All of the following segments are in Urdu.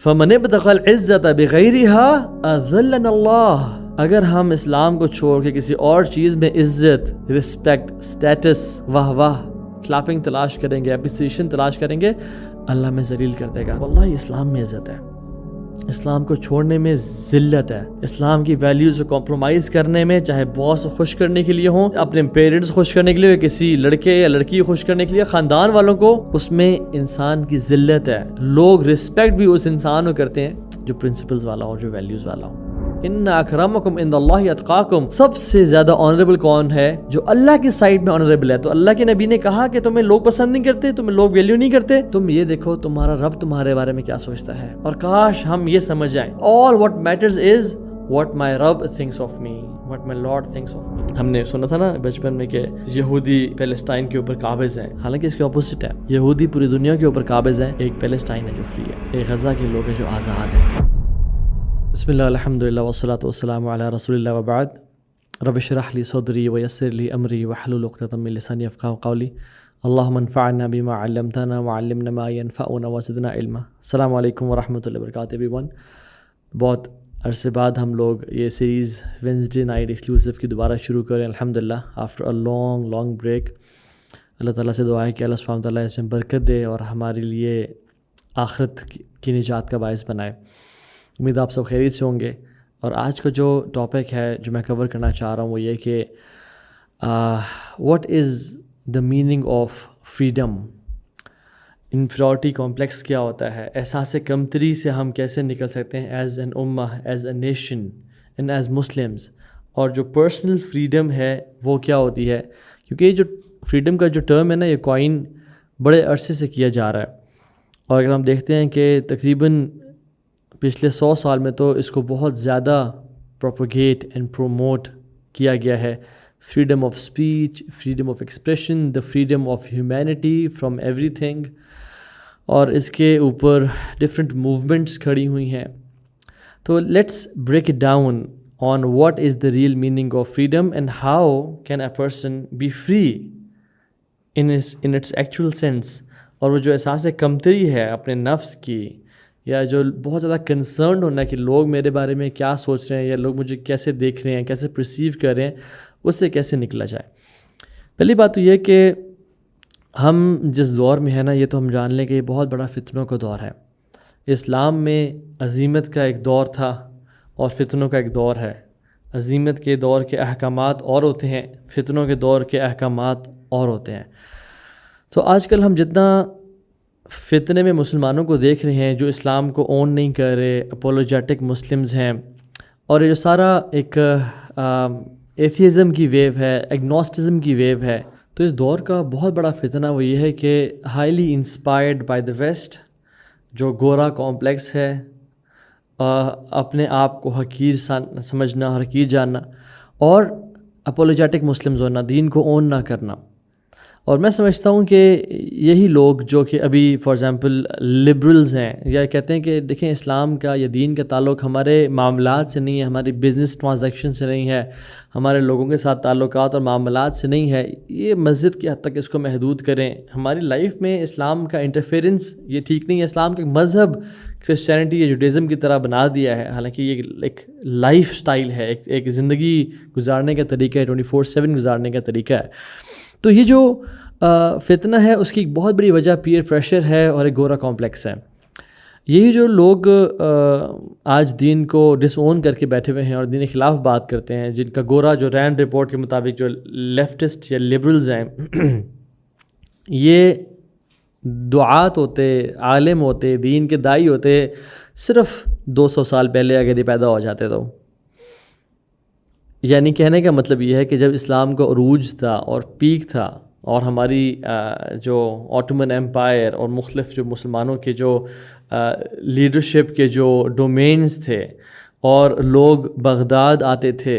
فمن ابتغى العزة بغيرها أذلنا اللہ، اگر ہم اسلام کو چھوڑ کے کسی اور چیز میں عزت، رسپیکٹ، اسٹیٹس، واہ واہ، کلاپنگ تلاش کریں گے، اپریسیشن تلاش کریں گے، اللہ میں ذلیل کر دے گا۔ واللہ اسلام میں عزت ہے، اسلام کو چھوڑنے میں ذلت ہے، اسلام کی ویلیوز کو کمپرومائز کرنے میں، چاہے باس کو خوش کرنے کے لیے ہوں، اپنے پیرنٹس خوش کرنے کے لیے، کسی لڑکے یا لڑکی کو خوش کرنے کے لیے، خاندان والوں کو، اس میں انسان کی ذلت ہے۔ لوگ رسپیکٹ بھی اس انسان کو کرتے ہیں جو پرنسپلز والا ہو، جو ویلیوز والا ہو۔ ان اکرمکم عند اللہ اتقاکم، سب سے زیادہ آنریبل کون ہے؟ جو اللہ کی سائڈ میں آنریبل ہے۔ تو اللہ کے نبی نے کہا کہ تمہیں لوگ پسند نہیں کرتے، تمہیں لوگ ویلیو نہیں کرتے، تم یہ دیکھو تمہارا رب تمہارے بارے میں کیا سوچتا ہے۔ اور کاش ہم یہ سمجھ جائیں، all what matters is what my Rabb thinks of me, what my Lord thinks of me۔ ہم نے سنا تھا نا بچپن میں کہ یہودی پیلسٹائن کے اوپر قابض ہیں، حالانکہ اس کے اپوزٹ ہے، یہودی پوری دنیا کے اوپر قابض ہیں، ایک پیلسٹائن ہے جو فری ہے، ایک غزہ کے لوگ ہیں جو آزاد ہیں۔ بسم اللہ الحمدللہ والصلاۃ والسلام علی رسول اللہ وبعد، رب اشرح لی صدری ویسر لی امری واحلل عقدۃ من لسانی یفقہوا قولی، اللہم انفعنا بما علمتنا وعلمنا ما ینفعنا وزدنا علما۔ السلام علیکم ورحمۃ اللہ وبرکاتہ ایوری ون۔ بہت عرصے بعد ہم لوگ یہ سیریز وینسڈے نائٹ ایکسکلوسیو کی دوبارہ شروع کریں الحمدللہ، آفٹر اے لانگ بریک۔ اللہ تعالیٰ سے دعا ہے کہ اللہ سبحانہ تعالیٰ اس میں برکت دے اور ہمارے لیے آخرت کی نجات کا باعث بنائے۔ امید آپ سب خیریت سے ہوں گے۔ اور آج کا جو ٹاپک ہے جو میں کور کرنا چاہ رہا ہوں وہ یہ کہ what is the meaning of freedom, inferiority complex کیا ہوتا ہے، احساس کمتری سے ہم کیسے نکل سکتے ہیں ایز این امہ، as a nation and as Muslims, اور جو پرسنل فریڈم ہے وہ کیا ہوتی ہے، کیونکہ یہ جو فریڈم کا جو ٹرم ہے نا، یہ کوائن بڑے عرصے سے کیا جا رہا ہے، اور اگر ہم دیکھتے ہیں کہ تقریباً پچھلے 100 سال میں تو اس کو بہت زیادہ پروپیگیٹ اینڈ پروموٹ کیا گیا ہے۔ Freedom of speech, freedom of expression, the freedom of humanity from every thing, اور اس کے اوپر ڈفرینٹ موومنٹس کھڑی ہوئی ہیں۔ تو let's break it down on what is the real meaning of freedom and how can a person be free in its actual sense. اور وہ جو احساس کمتری ہے اپنے نفس کی، یا جو بہت زیادہ کنسرنڈ ہونا ہے کہ لوگ میرے بارے میں کیا سوچ رہے ہیں، یا لوگ مجھے کیسے دیکھ رہے ہیں، کیسے پرسیو کر رہے ہیں، اس سے کیسے نکلا جائے۔ پہلی بات تو یہ کہ ہم جس دور میں ہیں نا، یہ تو ہم جان لیں کہ یہ بہت بڑا فتنوں کا دور ہے۔ اسلام میں عظیمت کا ایک دور تھا اور فتنوں کا ایک دور ہے۔ عظیمت کے دور کے احکامات اور ہوتے ہیں، فتنوں کے دور کے احکامات اور ہوتے ہیں۔ تو آج کل ہم جتنا فتنے میں مسلمانوں کو دیکھ رہے ہیں جو اسلام کو اون نہیں کر رہے، اپولوجیٹک مسلمز ہیں، اور یہ جو سارا ایک ایتھیزم کی ویو ہے، ایگنوسٹزم کی ویو ہے، تو اس دور کا بہت بڑا فتنہ وہ یہ ہے کہ highly inspired by the west, جو گورا کمپلیکس ہے، اپنے آپ کو حقیر سمجھنا، حقیر جاننا، اور اپولوجیٹک مسلمز ہونا، دین کو اون نہ کرنا۔ اور میں سمجھتا ہوں کہ یہی لوگ جو کہ ابھی فار ایگزامپل لبرلز ہیں، یا کہتے ہیں کہ دیکھیں اسلام کا یا دین کا تعلق ہمارے معاملات سے نہیں ہے، ہماری بزنس ٹرانزیکشن سے نہیں ہے، ہمارے لوگوں کے ساتھ تعلقات اور معاملات سے نہیں ہے، یہ مسجد کی حد تک اس کو محدود کریں، ہماری لائف میں اسلام کا انٹرفیرنس یہ ٹھیک نہیں ہے۔ اسلام کا مذہب کرسچینٹی یا جوڈیزم کی طرح بنا دیا ہے، حالانکہ یہ ایک لائف سٹائل ہے، ایک زندگی گزارنے کا طریقہ ہے، 24/7 گزارنے کا طریقہ ہے۔ تو یہ جو فتنہ ہے اس کی ایک بہت بڑی وجہ پیئر پریشر ہے اور ایک گورا کمپلیکس ہے۔ یہی جو لوگ آج دین کو ڈس اون کر کے بیٹھے ہوئے ہیں اور دین کے خلاف بات کرتے ہیں، جن کا گورا جو رینڈ رپورٹ کے مطابق جو لیفٹسٹ یا لبرلز ہیں، یہ دعات ہوتے، عالم ہوتے، دین کے دائی ہوتے صرف 200 سال پہلے اگر یہ پیدا ہو جاتے تو، یعنی کہنے کا مطلب یہ ہے کہ جب اسلام کا عروج تھا اور پیک تھا، اور ہماری جو آٹومن ایمپائر اور مختلف جو مسلمانوں کے جو لیڈرشپ کے جو ڈومینز تھے، اور لوگ بغداد آتے تھے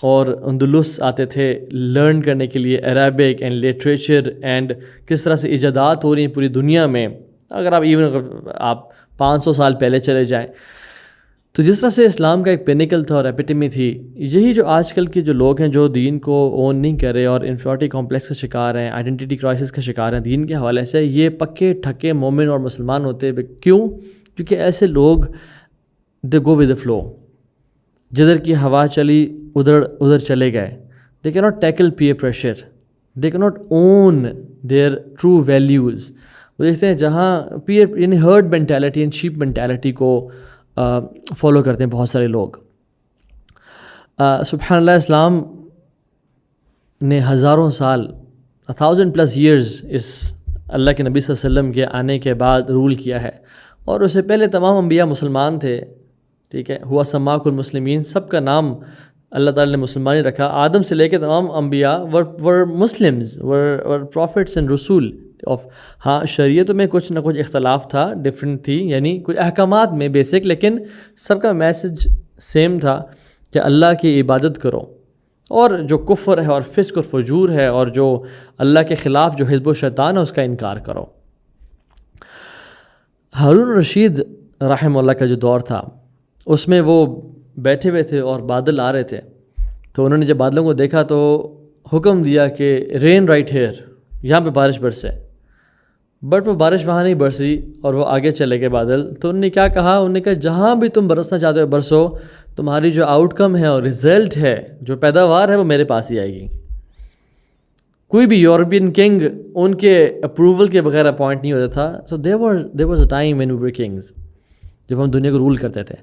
اور اندلس آتے تھے لرن کرنے کے لیے عربک اینڈ لٹریچر، اینڈ کس طرح سے ایجادات ہو رہی ہیں پوری دنیا میں، اگر آپ 500 سال پہلے چلے جائیں، تو جس طرح سے اسلام کا ایک پینیکل تھا اور ایپیٹمی تھی، یہی جو آج کل کے جو لوگ ہیں جو دین کو اون نہیں کر رہے اور انفیریورٹی کمپلیکس کا شکار ہیں، آئیڈینٹی کرائسس کا شکار ہیں دین کے حوالے سے، یہ پکے ٹھکے مومن اور مسلمان ہوتے۔ کیوں؟ کیونکہ ایسے لوگ دے گو ود دا فلو، جدھر کی ہوا چلی ادھر چلے گئے. They can not tackle peer pressure, they can not own their true values. وہ دیکھتے ہیں جہاں پیئر یعنی herd mentality and sheep mentality کو فالو کرتے ہیں بہت سارے لوگ. سبحان اللہ، اسلام نے ہزاروں سال 1000+ years اس اللہ کے نبی صلی اللہ علیہ وسلم کے آنے کے بعد رول کیا ہے. اور اس سے پہلے تمام انبیاء مسلمان تھے. ٹھیک ہے، ہوا سماک المسلمین، سب کا نام اللہ تعالیٰ نے مسلمان ہی رکھا. آدم سے لے کے تمام انبیاء ور مسلمز، ور پروفٹس اینڈ رسول آف. ہاں، شریعتوں میں کچھ نہ کچھ اختلاف تھا، ڈفرینٹ تھی، یعنی کچھ احکامات میں بیسک، لیکن سب کا میسج سیم تھا کہ اللہ کی عبادت کرو، اور جو کفر ہے اور فسق اور فجور ہے اور جو اللہ کے خلاف جو حزب و شیطان ہے اس کا انکار کرو. ہارون رشید رحمہ اللہ کا جو دور تھا اس میں وہ بیٹھے ہوئے تھے اور بادل آ رہے تھے. تو انہوں نے جب بادلوں کو دیکھا تو حکم دیا کہ رین رائٹ ہیئر، یہاں پہ بارش برسے. بٹ وہ بارش وہاں نہیں برسی اور وہ آگے چلے گئے بادل. تو انہوں نے کیا کہا، انہوں نے کہا جہاں بھی تم برسنا چاہتے ہو برسو، تمہاری جو آؤٹ کم ہے اور رزلٹ ہے، جو پیداوار ہے، وہ میرے پاس ہی آئے گی. کوئی بھی یورپین کنگ ان کے اپروول کے بغیر اپوائنٹ نہیں ہوتا تھا. سو there was a time when we were kings، جب ہم دنیا کو رول کرتے تھے.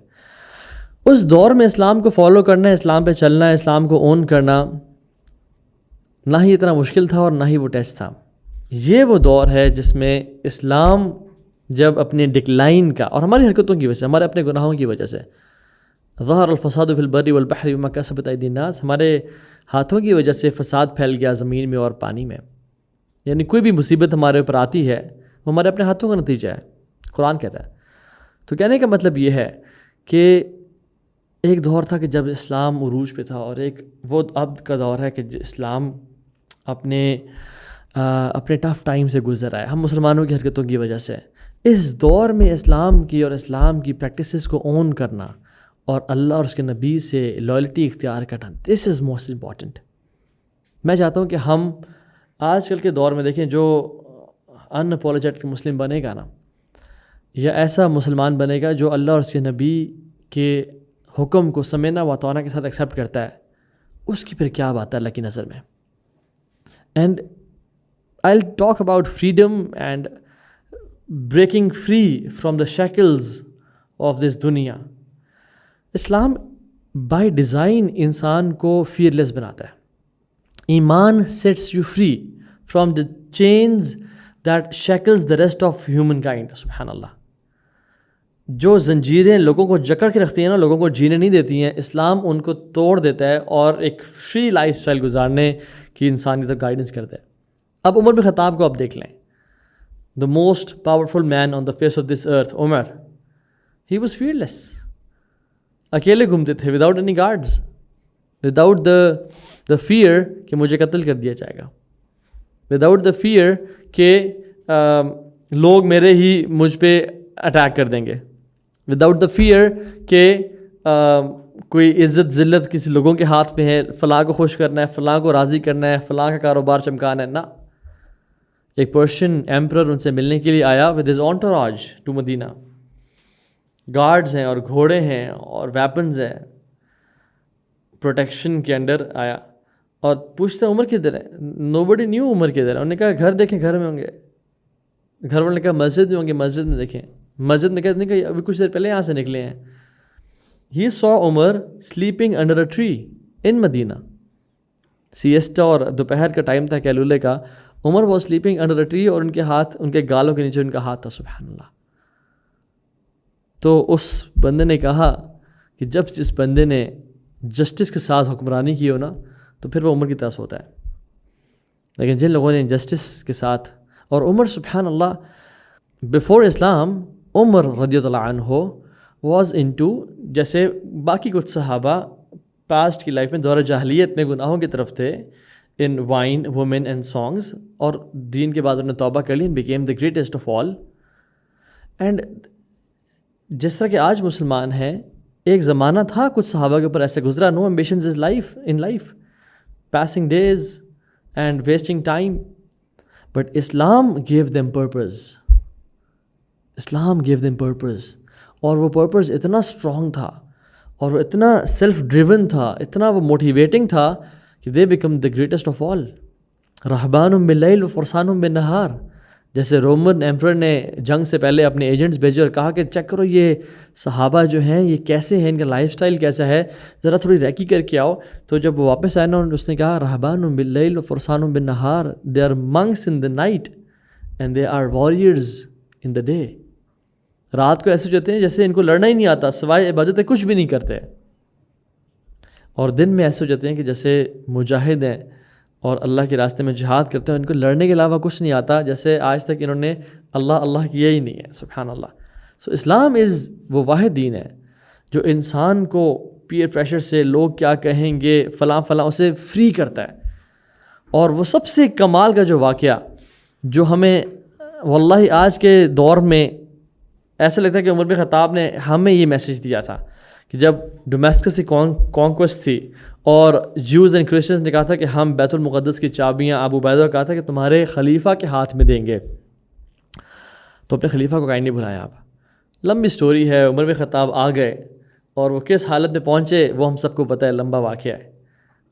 اس دور میں اسلام کو فالو کرنا، اسلام پہ چلنا، اسلام کو اون کرنا نہ ہی اتنا مشکل تھا اور نہ ہی وہ ٹیسٹ تھا. یہ وہ دور ہے جس میں اسلام جب اپنے ڈکلائن کا اور ہماری حرکتوں کی وجہ سے، ہمارے اپنے گناہوں کی وجہ سے، ظہر الفساد فی البر والبحر بما کسبت ایدی الناس، ہمارے ہاتھوں کی وجہ سے فساد پھیل گیا زمین میں اور پانی میں. یعنی کوئی بھی مصیبت ہمارے اوپر آتی ہے وہ ہمارے اپنے ہاتھوں کا نتیجہ ہے، قرآن کہتا ہے. تو کہنے کا مطلب یہ ہے کہ ایک دور تھا کہ جب اسلام عروج پہ تھا، اور ایک وہ اب کا دور ہے کہ اسلام اپنے ٹف ٹائم سے گزر آئے ہم مسلمانوں کی حرکتوں کی وجہ سے. اس دور میں اسلام کی اور اسلام کی پریکٹسز کو اون کرنا اور اللہ اور اس کے نبی سے لائلٹی اختیار کرنا، دس از موسٹ امپورٹنٹ. میں چاہتا ہوں کہ ہم آج کل کے دور میں دیکھیں، جو ان اپولوجیٹک مسلم بنے گا نا، یا ایسا مسلمان بنے گا جو اللہ اور اس کے نبی کے حکم کو سمینا و طاعنا کے ساتھ ایکسیپٹ کرتا ہے، اس کی پھر کیا بات ہے اللہ کی نظر میں. And I will talk about freedom and breaking free from the shackles of this دنیا. اسلام بائی ڈیزائن انسان کو فیئرلیس بناتا ہے. ایمان seats you free from the chains that shackles the rest of human kind. سبحان اللہ، جو زنجیریں لوگوں کو جکڑ کے رکھتی ہیں نا، لوگوں کو جینے نہیں دیتی ہیں، اسلام ان کو توڑ دیتا ہے اور ایک فری لائف اسٹائل گزارنے کی انسان کی طرف گائیڈنس کرتا ہے. اب عمر بن خطاب کو آپ دیکھ لیں، the most powerful man on the face of this earth. Umar, he was fearless. اکیلے گھومتے تھے without any guards, without the fear کہ مجھے قتل کر دیا جائے گا، وداؤٹ دا فیئر کہ لوگ مجھ پہ اٹیک کر دیں گے، وداؤٹ دا فیئر کہ کوئی عزت ذلت کسی لوگوں کے ہاتھ میں ہے، فلاں کو خوش کرنا ہے، فلاں کو راضی کرنا ہے، فلاں کا کاروبار چمکانا ہے. نہ، ایک پرشین ایمپرر ان سے ملنے کے لیے آیا with his entourage to Medina. گارڈز ہیں اور گھوڑے ہیں اور ویپنز ہیں، پروٹیکشن کے انڈر آیا اور پوچھتا عمر کدھر ہے. نو بڈی نیو عمر کدھر ہے. انہوں نے کہا گھر دیکھیں، گھر میں ہوں گے. گھر والوں نے کہا مسجد میں ہوں گے، مسجد میں دیکھیں. مسجد میں کہتے ہیں کہ ابھی کچھ دیر پہلے یہاں سے نکلے ہیں. He saw Umar sleeping under a tree in Medina. Siesta اور دوپہر کا ٹائم تھا کیلولے کا. Umar was sleeping under a tree اور ان کے ہاتھ، ان کے گالوں کے نیچے ان کا ہاتھ تھا. سبحان اللہ. تو اس بندے نے کہا کہ جب جس بندے نے جسٹس کے ساتھ حکمرانی کی ہو نا، تو پھر وہ عمر کی طرح ہوتا ہے. لیکن جن لوگوں نے انجسٹس کے ساتھ، اور عمر سبحان اللہ بیفور اسلام، عمر رضی اللہ عنہ واز انٹو، جیسے باقی کچھ صحابہ پاسٹ کی لائف میں دور جاہلیت میں گناہوں کی طرف تھے، ان وائن، وومن اینڈ سانگز، اور دین کے بعد انہوں نے توبہ کر لی، became the greatest of all. And جس طرح کہ آج مسلمان ہیں، ایک زمانہ تھا کچھ صحابہ کے اوپر ایسے گزرا، no ambitions as life in life, passing days and wasting time. But Islam gave them purpose. Islam gave them purpose. اور وہ پرپز اتنا اسٹرانگ تھا اور وہ اتنا سیلف ڈریون تھا, اتنا وہ موٹیویٹنگ تھا کہ they became the greatest of all. رہبان باللیل و فرسان بالنہار. جیسے رومن ایمپرر نے جنگ سے پہلے اپنے ایجنٹس بھیجے اور کہا کہ چیک کرو یہ صحابہ جو ہیں یہ کیسے ہیں, ان کا لائف سٹائل کیسا ہے, ذرا تھوڑی ریکی کر کے آؤ. تو جب وہ واپس آئے نا اس نے کہا رہبان باللیل و فرسان بالنہار, they are monks in the night and they are warriors in the day. رات کو ایسے جاتے ہیں جیسے ان کو لڑنا ہی نہیں آتا, سوائے عبادتیں کچھ بھی نہیں کرتے, اور دن میں ایسے ہو جاتے ہیں کہ جیسے مجاہد ہیں اور اللہ کے راستے میں جہاد کرتے ہیں, ان کو لڑنے کے علاوہ کچھ نہیں آتا, جیسے آج تک انہوں نے اللہ کیا ہی نہیں ہے. سبحان اللہ. سو اسلام از وہ واحد دین ہے جو انسان کو پیئر پریشر سے, لوگ کیا کہیں گے, فلاں اسے فری کرتا ہے. اور وہ سب سے کمال کا جو واقعہ جو ہمیں واللہ آج کے دور میں ایسا لگتا ہے کہ عمر بن خطاب نے ہمیں یہ میسیج دیا تھا کہ جب ڈومیسٹکس کی کانکویسٹ تھی اور جیوز اینڈ کرسچنز نے کہا تھا کہ ہم بیت المقدس کی چابیاں ابو عبیدہ کو کہا تھا کہ تمہارے خلیفہ کے ہاتھ میں دیں گے, تو اپنے خلیفہ کو کہیں نہیں بلایا. آپ لمبی سٹوری ہے, عمر بن خطاب آ گئے اور وہ کس حالت میں پہنچے وہ ہم سب کو پتہ ہے, لمبا واقعہ ہے.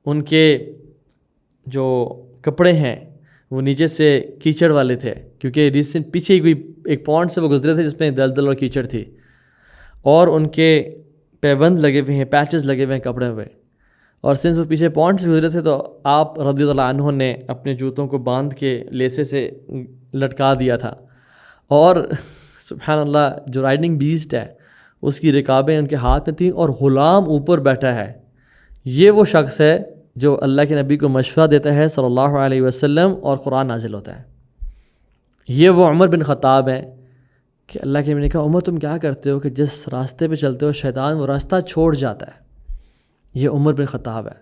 ان کے جو کپڑے ہیں وہ نیچے سے کیچڑ والے تھے, کیونکہ ریسنٹ پیچھے ہی کوئی ایک پونڈ سے وہ گزرے تھے جس میں دلدل اور کیچڑ تھی, اور ان کے پیبند لگے ہوئے ہیں, پیچز لگے ہوئے ہیں کپڑے ہوئے, اور سنس وہ پیچھے پونڈ سے گزرے تھے تو آپ رضی اللہ عنہ نے اپنے جوتوں کو باندھ کے لیسے سے لٹکا دیا تھا. اور سبحان اللہ جو رائڈنگ بیسٹ ہے اس کی رکابیں ان کے ہاتھ میں تھیں اور غلام اوپر بیٹھا ہے. یہ وہ شخص ہے جو اللہ کے نبی کو مشورہ دیتا ہے صلی اللہ علیہ وسلم اور قرآن نازل ہوتا ہے. یہ وہ عمر بن خطاب ہیں کہ اللہ کے نبی نے کہا عمر تم کیا کرتے ہو کہ جس راستے پہ چلتے ہو شیطان وہ راستہ چھوڑ جاتا ہے. یہ عمر بن خطاب ہے.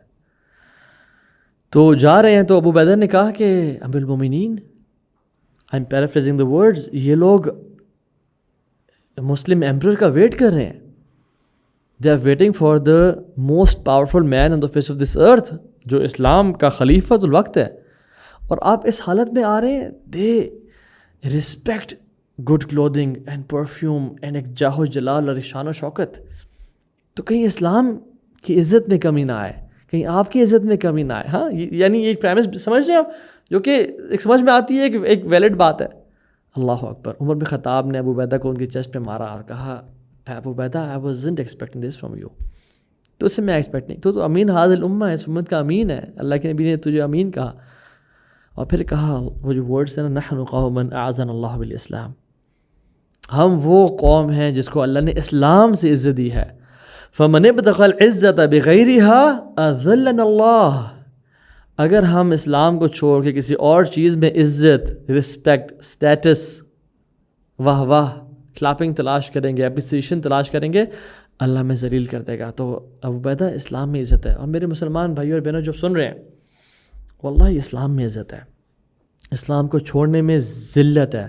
تو جا رہے ہیں تو ابو عبیدہ نے کہا کہ امیر المومنین, I am paraphrasing the words, یہ لوگ مسلم ایمپرر کا ویٹ کر رہے ہیں, they are waiting for the most powerful man on the face of this earth, جو اسلام کا خلیفۃ الوقت ہے, اور آپ اس حالت میں آ رہے ہیں. They respect good clothing and perfume and ایک جاہ و جلال اور شان و شوکت. تو کہیں اسلام کی عزت میں کمی نہ آئے, کہیں آپ کی عزت میں کمی نہ آئے. ہاں یعنی ایک پریمس سمجھ رہے ہیں آپ, جو کہ ایک سمجھ میں آتی ہے کہ ایک ویلڈ بات ہے. اللہ اکبر. عمر بن خطاب نے ابو عبیدہ کو ان کی چیسٹ پہ مارا اور کہا Abu Ubaidah I wasn't expecting this from you. تو اس سے میں ایکسپیکٹ نہیں, تو امین ہاذ الامہ ہے, اس امت کا امین ہے. اللہ کے نبی نے تجھے امین کہا, اور پھر کہا وہ جو ورڈس ہیں نا, نحن قوم اعزنا اللہ بالاسلام, ہم وہ قوم ہیں جس کو اللہ نے اسلام سے عزت دی ہے. فمن ابتغى العزة بغيرها اذلنا اللہ. اگر ہم اسلام کو چھوڑ کے کسی اور چیز میں عزت, رسپیکٹ, اسٹیٹس, واہ واہ, کلاپنگ تلاش کریں گے, اپریسیشن تلاش کریں گے, اللہ میں ذلیل کر دے گا. تو ابو عبیدہ اسلام میں عزت ہے. اور میرے مسلمان بھائیوں اور بہنوں جو سن رہے ہیں, واللہ اسلام میں عزت ہے. اسلام کو چھوڑنے میں ذلت ہے.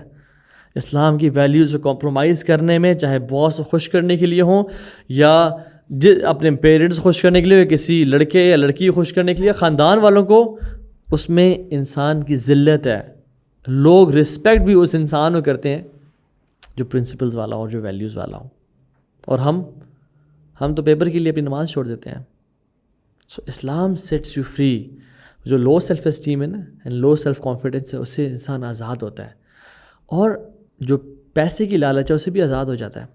اسلام کی ویلیوز کو کمپرومائز کرنے میں, چاہے باس کو خوش کرنے کے لیے ہوں یا اپنے پیرنٹس خوش کرنے کے لیے, کسی لڑکے یا لڑکی کو خوش کرنے کے لیے, خاندان والوں کو, اس میں انسان کی ذلت ہے. لوگ رسپیکٹ بھی اس انسان کو کرتے ہیں جو پرنسپلز والا ہو, جو ویلیوز والا ہو. اور ہم تو پیپر کے لیے اپنی نماز چھوڑ دیتے ہیں. سو اسلام سیٹس یو فری. جو لو سیلف اسٹیم ہے نا, اینڈ لو سیلف کانفیڈنس ہے, اس سے انسان آزاد ہوتا ہے. اور جو پیسے کی لالچ ہے اس سے بھی آزاد ہو جاتا ہے.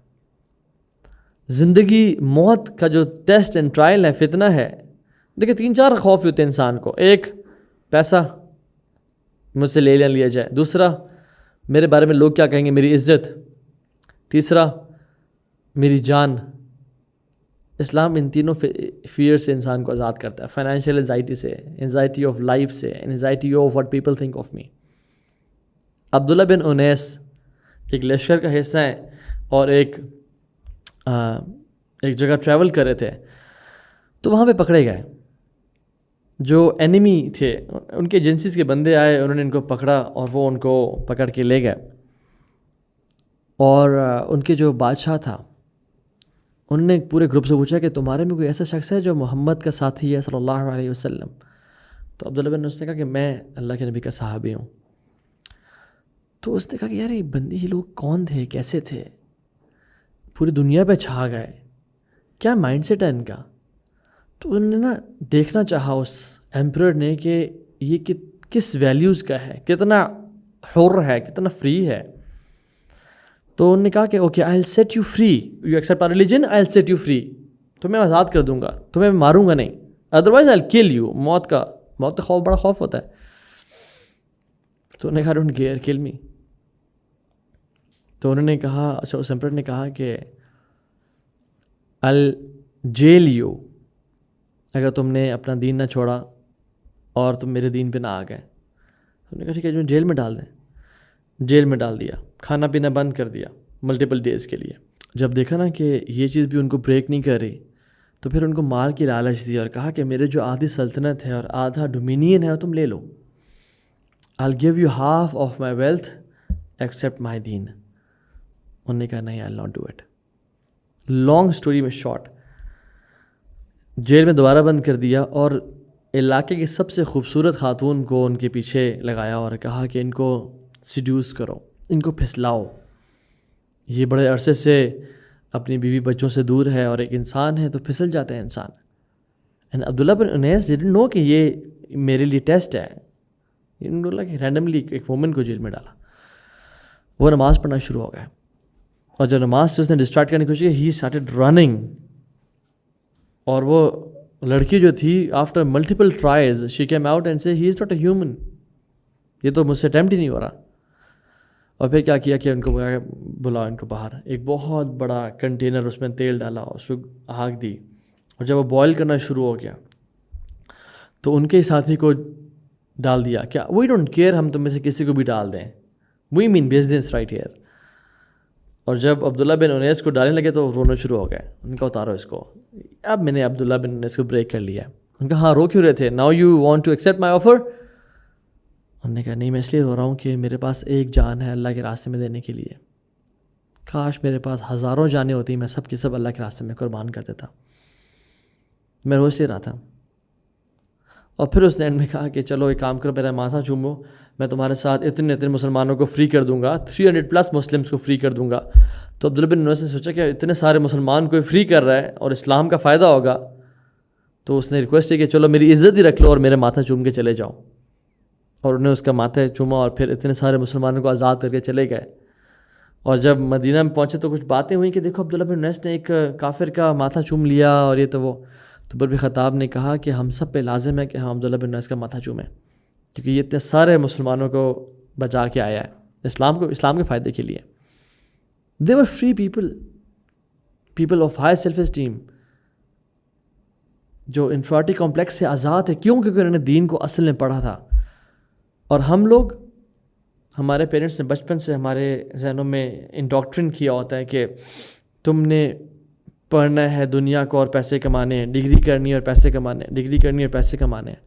زندگی موت کا جو ٹیسٹ اینڈ ٹرائل ہے, فتنہ ہے. دیکھیں 3-4 خوف ہوتے ہیں انسان کو. ایک, پیسہ مجھ سے لے لیا جائے. دوسرا, میرے بارے میں لوگ کیا کہیں گے, میری عزت. تیسرا, میری جان. اسلام ان تینوں فیئر سے انسان کو آزاد کرتا ہے. فائنینشیل انزائٹی سے, انزائٹی آف لائف سے, anxiety of what people think of me. Abdullah bin Unais ایک لشکر کا حصہ ہیں اور ایک جگہ ٹریول کر رہے تھے, تو وہاں پہ پکڑے گئے. جو اینیمی تھے ان کے ایجنسیز کے بندے آئے, انہوں نے ان کو پکڑا اور وہ ان کو پکڑ کے لے گئے. اور ان کے جو بادشاہ تھا, انہوں نے پورے گروپ سے پوچھا کہ تمہارے میں کوئی ایسا شخص ہے جو محمد کا ساتھی ہے صلی اللہ علیہ وسلم. تو عبداللہ بن انیس نے کہا کہ میں اللہ کے نبی کا صحابی ہوں. تو اس نے کہا کہ یار یہ بندے یہ لوگ کون تھے, کیسے تھے؟ پوری دنیا پہ چھا گئے. کیا مائنڈ سیٹ ہے ان کا. تو انہوں نے نا دیکھنا چاہا اس ایمپرر نے کہ یہ کس ویلیوز کا ہے, کتنا حر ہے, کتنا فری ہے. تو انہوں نے کہا کہ okay I will set you free, you accept our religion, I will set you free. تمہیں آزاد کر دوں گا, تمہیں ماروں گا نہیں, ادروائز آئی ول کل یو. موت کا خوف, بڑا خوف ہوتا ہے. تو انہوں نے کہا ڈونٹ کیئر, کل می. تو انہوں نے کہا, اچھا اس ایمپرر نے کہا کہ آئی ول جیل یو, اگر تم نے اپنا دین نہ چھوڑا اور تم میرے دین پہ نہ آ گئے. انہوں نے کہا ٹھیک ہے, جو جیل میں ڈال دیں. جیل میں ڈال دیا, کھانا پینا بند کر دیا ملٹیپل ڈیز کے لیے. جب دیکھا نا کہ یہ چیز بھی ان کو بریک نہیں کر رہی, تو پھر ان کو مال کی لالچ دی اور کہا کہ میرے جو آدھی سلطنت ہے اور آدھا ڈومینین ہے وہ تم لے لو. I'll give you half of my wealth except my دین. انہوں نے کہا نہیں, I'll not do it. Long story میں شارٹ, جیل میں دوبارہ بند کر دیا اور علاقے کی سب سے خوبصورت خاتون کو ان کے پیچھے لگایا اور کہا کہ ان کو سیڈیوس کرو, ان کو پھسلاؤ. یہ بڑے عرصے سے اپنی بیوی بچوں سے دور ہے اور ایک انسان ہے تو پھسل جاتا ہے انسان. And Abdullah bin Anees didn't know کہ یہ میرے لیے ٹیسٹ ہے. کہ رینڈملی ایک وومن کو جیل میں ڈالا. وہ نماز پڑھنا شروع ہو گیا, اور جب نماز سے اس نے ڈسٹارٹ کرنے کی کوشش کی, ہی اسٹارٹڈ رننگ. اور وہ لڑکی جو تھی, after multiple tries she came out and سے ہی از ناٹ اے ہیومن, یہ تو مجھ سے اٹیمپٹ ہی نہیں ہو رہا. اور پھر کیا کیا کہ ان کو بلاؤ ان کو باہر. ایک بہت بڑا کنٹینر, اس میں تیل ڈالا, اس کو آگ دی, اور جب وہ بوائل کرنا شروع ہو گیا تو ان کے ساتھی کو ڈال دیا. کیا وی ڈونٹ کیئر, ہم تم میں سے کسی کو بھی ڈال دیں, وی مین بزنس رائٹ ہیئر. اور جب عبداللہ بن انیس کو ڈالنے لگے تو رونا شروع ہو گئے. ان کا اتارو اس کو. اب میں نے عبداللہ بن انیس کو بریک کر لیا. ان کا ہاں رو کیوں رہے تھے, now you want to accept my offer. انہوں نے کہا نہیں, میں اس لیے رو رہا ہوں کہ میرے پاس ایک جان ہے اللہ کے راستے میں دینے کے لیے. کاش میرے پاس ہزاروں جانیں ہوتی, میں سب کی سب اللہ کے راستے میں قربان کر دیتا. میں روز سے رہا تھا. اور پھر اس نے اینڈ میں کہا کہ چلو ایک کام کرو, میرا ماتھا چومو, میں تمہارے ساتھ اتنے مسلمانوں کو فری کر دوں گا, 300+ مسلمس کو فری کر دوں گا. تو عبداللہ بن انیس نے سوچا کہ اتنے سارے مسلمان کو فری کر رہا ہے اور اسلام کا فائدہ ہوگا, تو اس نے ریکویسٹ کی کہ چلو میری عزت ہی رکھ لو اور میرے ماتھا چوم کے چلے جاؤ. اور انہیں اس کا ماتھا چوما اور پھر اتنے سارے مسلمانوں کو آزاد کر کے چلے گئے. اور جب مدینہ میں پہنچے تو کچھ باتیں ہوئیں کہ دیکھو عبداللہ بن انیس نے ایک کافر کا ماتھا چوم لیا اور یہ تو وہ. تو بر خطاب نے کہا کہ ہم سب پہ لازم ہے کہ ہم عبداللہ بن انیس کا ماتھا چومیں, کیونکہ یہ اتنے سارے مسلمانوں کو بچا کے آیا ہے اسلام کے فائدے کے لیے. They were free people of high self esteem, جو انفیریٹی کمپلیکس سے آزاد ہے. کیوں؟ کیونکہ انہوں نے دین کو اصل میں پڑھا تھا. اور ہم لوگ, ہمارے پیرنٹس نے بچپن سے ہمارے ذہنوں میں انڈاکٹرن کیا ہوتا ہے کہ تم نے پڑھنا ہے دنیا کو اور پیسے کمانے ہیں, ڈگری کرنی ہے اور پیسے کمانے ہیں, ڈگری کرنی ہے اور پیسے کمانے ہیں.